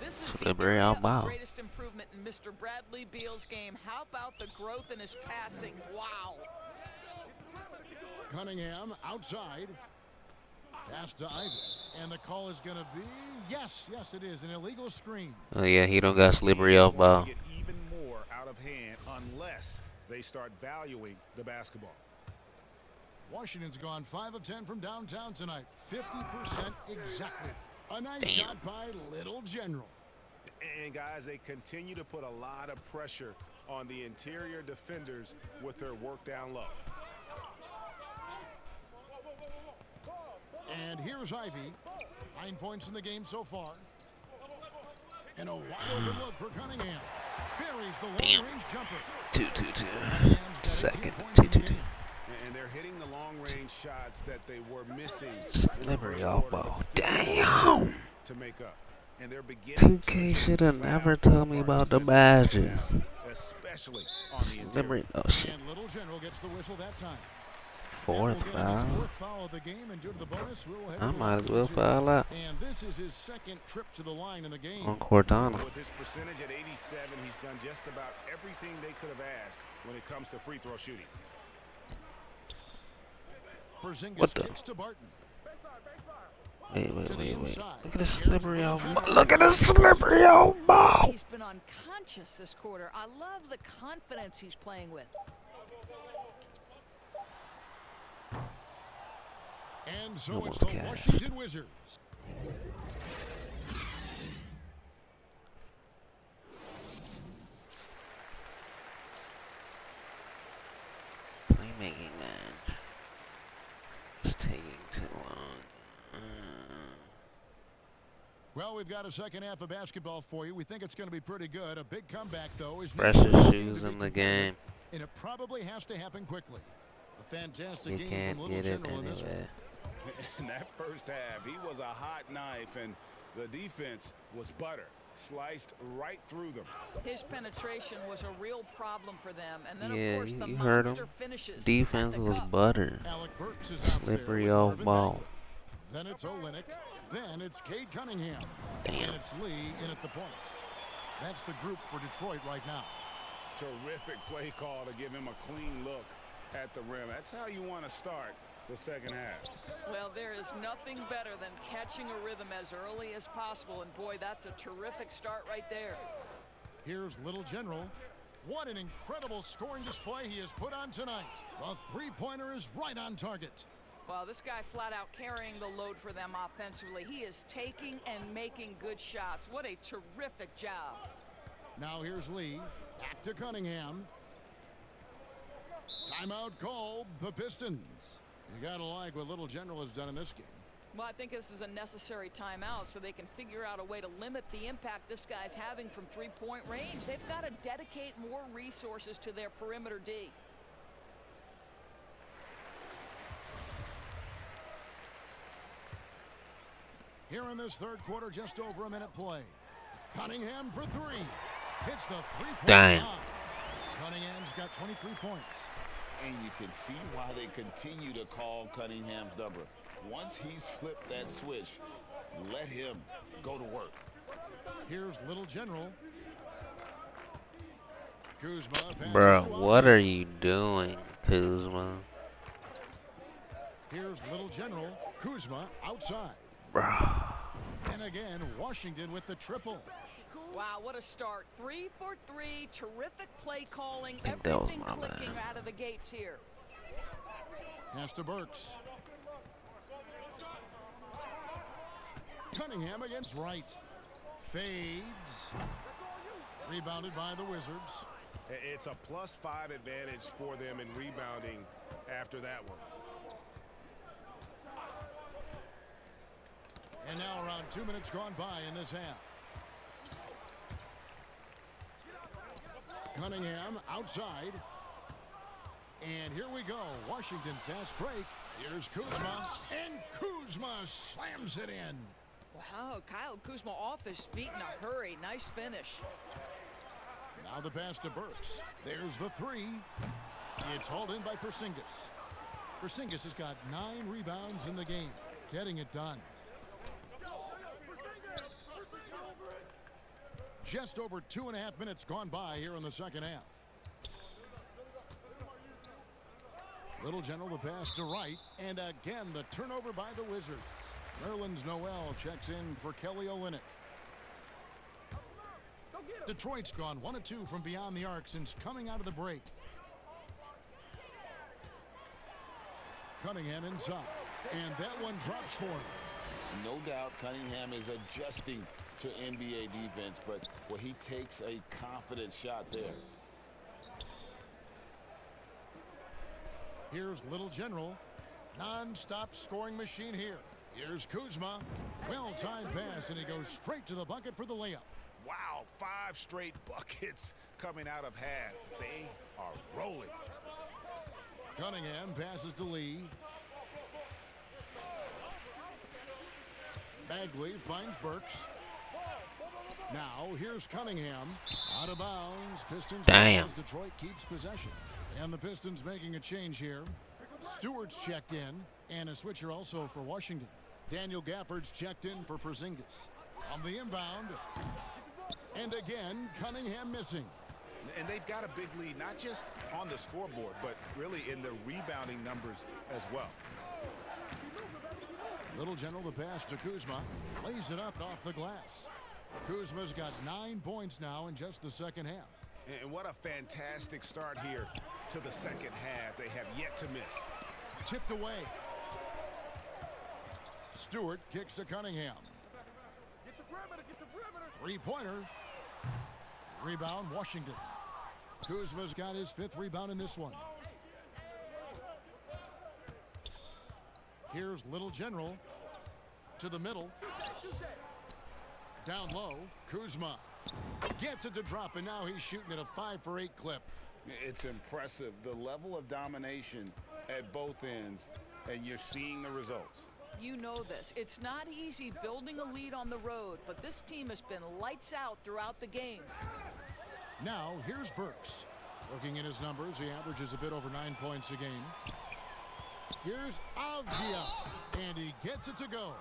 This is Slippery the elbow. greatest improvement in Mr. Bradley Beal's game. How about the growth in his passing? Wow. Cunningham outside. Pass to Ivy. And the call is going to be, yes, it is, an illegal screen. Oh yeah, he don't got slippery elbow. Get even more out of hand unless they start valuing the basketball. Washington's gone 5 of 10 from downtown tonight. 50% exactly. A nice shot by Little General. And guys, they continue to put a lot of pressure on the interior defenders with their work down low. And here's Ivy. 9 points in the game so far. And a wide open look for Cunningham. Buries the long-range jumper. 2-2-2. Second. 2-2-2. And they're hitting the long-range shots that they were missing. Slippery elbow. Damn. To make up. And they're beginning 2K should have never told me about the badges. especially on the interior. Slippery. Oh shit. And Little General gets the whistle that time. Fourth foul. Fourth foul of the game, and due to the bonus, we'll head I to might as well 2. foul out. And this is his second trip to the line in the game. On Cortana. With his percentage at 87, he's done just about everything they could have asked when it comes to free throw shooting. Porzingis kicks to Barton. Wait. Look at the slippery elbow. Look at the slippery elbow. He's been unconscious this quarter. I love the confidence he's playing with. And so Almost it's the cash. Washington Wizards. Playmaking, man. It's taking too long. Well, we've got a second half of basketball for you. We think it's going to be pretty good. A big comeback, though, is Freshest shoes in the game. and it probably has to happen quickly. A fantastic You game can't from Little get it General in this one. anyway. In that first half, he was a hot knife, and the defense was butter. Sliced right through them. His penetration was a real problem for them. And then, Yeah, of course, the you heard monster him. finishes. Defense at the was cup. butter. Alec Burks is out Slippery there with Marvin elbow. Bagley. Then it's Olynyk. Then it's Cade Cunningham. Damn. And it's Lee in at the point. That's the group for Detroit right now. Terrific play call to give him a clean look at the rim. That's how you want to start the second half. Well, there is nothing better than catching a rhythm as early as possible. And, boy, that's a terrific start right there. Here's Little General. What an incredible scoring display he has put on tonight. The three-pointer is right on target. Well, this guy flat out carrying the load for them offensively. He is taking and making good shots. What a terrific job. Now here's Lee. Back to Cunningham. Timeout called. The Pistons. You got to like what Little General has done in this game. Well, I think this is a necessary timeout so they can figure out a way to limit the impact this guy's having from three-point range. They've got to dedicate more resources to their perimeter D. Here in this third quarter, just over a minute play. Cunningham for three. Hits the three-point Damn. line. Cunningham's got 23 points. And you can see why they continue to call Cunningham's number. Once he's flipped that switch, let him go to work. Here's Little General. Kuzma passes Bro, to what Ivy. are you doing, Kuzma? Here's Little General. Kuzma outside. Bro. And again, Washington with the triple. Wow, what a start. 3 for 3. Terrific play calling. think that was Everything my clicking bad. out of the gates here. Pass to Burks. Cunningham against Wright. Fades. Rebounded by the Wizards. It's a +5 advantage for them in rebounding after that one. And now around 2 minutes gone by in this half. Cunningham outside. And here we go. Washington fast break. Here's Kuzma. And Kuzma slams it in. Wow, Kyle Kuzma off his feet in a hurry. Nice finish. Now the pass to Burks. There's the three. It's hauled in by Porzingis. Porzingis has got 9 rebounds in the game. Getting it done. Just over 2.5 minutes gone by here in the second half. Little General the pass to right. And again, the turnover by the Wizards. Nerlens Noel checks in for Kelly Olynyk. Detroit's gone 1 of 2 from beyond the arc since coming out of the break. Cunningham inside. And that one drops for him. No doubt Cunningham is adjusting to NBA defense, but he takes a confident shot there. Here's Little General. Non-stop scoring machine here. Here's Kuzma. Well-timed pass, and he goes straight to the bucket for the layup. Wow, 5 straight buckets coming out of half. They are rolling. Cunningham passes to Lee. Bagley finds Burks. Now here's Cunningham. Out of bounds. Pistons. Damn. Detroit keeps possession. And the Pistons making a change here. Stewart's checked in. And a switcher also for Washington. Daniel Gafford's checked in for Porzingis. On the inbound. And again, Cunningham missing. And they've got a big lead, not just on the scoreboard, but really in the rebounding numbers as well. Little General the pass to Kuzma. Lays it up off the glass. Kuzma's got 9 points now in just the second half. And what a fantastic start here to the second half. They have yet to miss. Tipped away. Stewart kicks to Cunningham. Three-pointer. Rebound, Washington. Kuzma's got his 5th rebound in this one. Here's Little General to the middle. Down low, Kuzma gets it to drop, and now he's shooting at a 5 for 8 clip. It's impressive, the level of domination at both ends, and you're seeing the results. You know this. It's not easy building a lead on the road, but this team has been lights out throughout the game. Now, here's Burks. Looking at his numbers, he averages a bit over 9 points a game. Here's Avdia, and he gets it to go.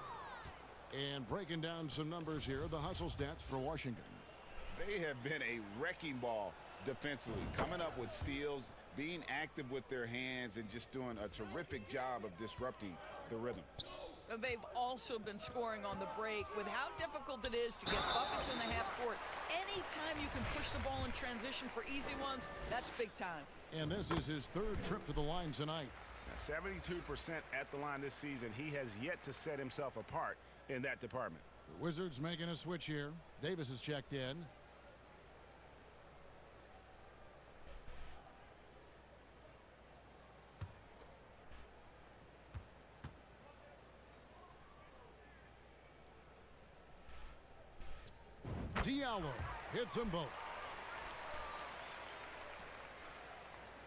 And breaking down some numbers here, the hustle stats for Washington. They have been a wrecking ball defensively, coming up with steals, being active with their hands, and just doing a terrific job of disrupting the rhythm. They've also been scoring on the break. With how difficult it is to get buckets in the half court, anytime you can push the ball in transition for easy ones, that's big time. And this is his 3rd trip to the line tonight. 72% at the line this season. He has yet to set himself apart in that department. The Wizards making a switch here. Davis is checked in. Diallo hits them both.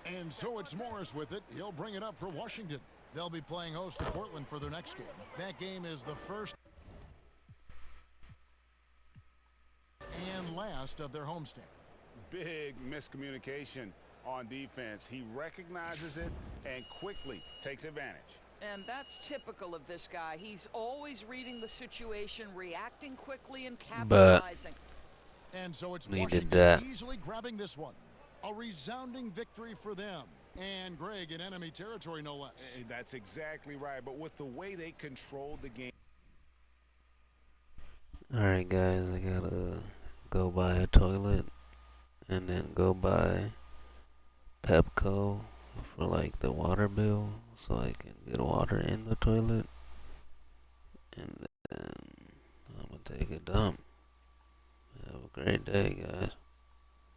And so it's Morris with it. He'll bring it up for Washington. They'll be playing host to Portland for their next game. That game is the first and last of their homestand. Big miscommunication on defense. He recognizes it and quickly takes advantage. And that's typical of this guy. He's always reading the situation, reacting quickly, and capitalizing. And so it's Washington easily grabbing this one. A resounding victory for them. And Greg in enemy territory, no less. That's exactly right. But with the way they controlled the game. Alright guys, I gotta go buy a toilet and then go buy Pepco for like the water bill so I can get water in the toilet, and then I'm gonna take a dump. Have a great day, guys.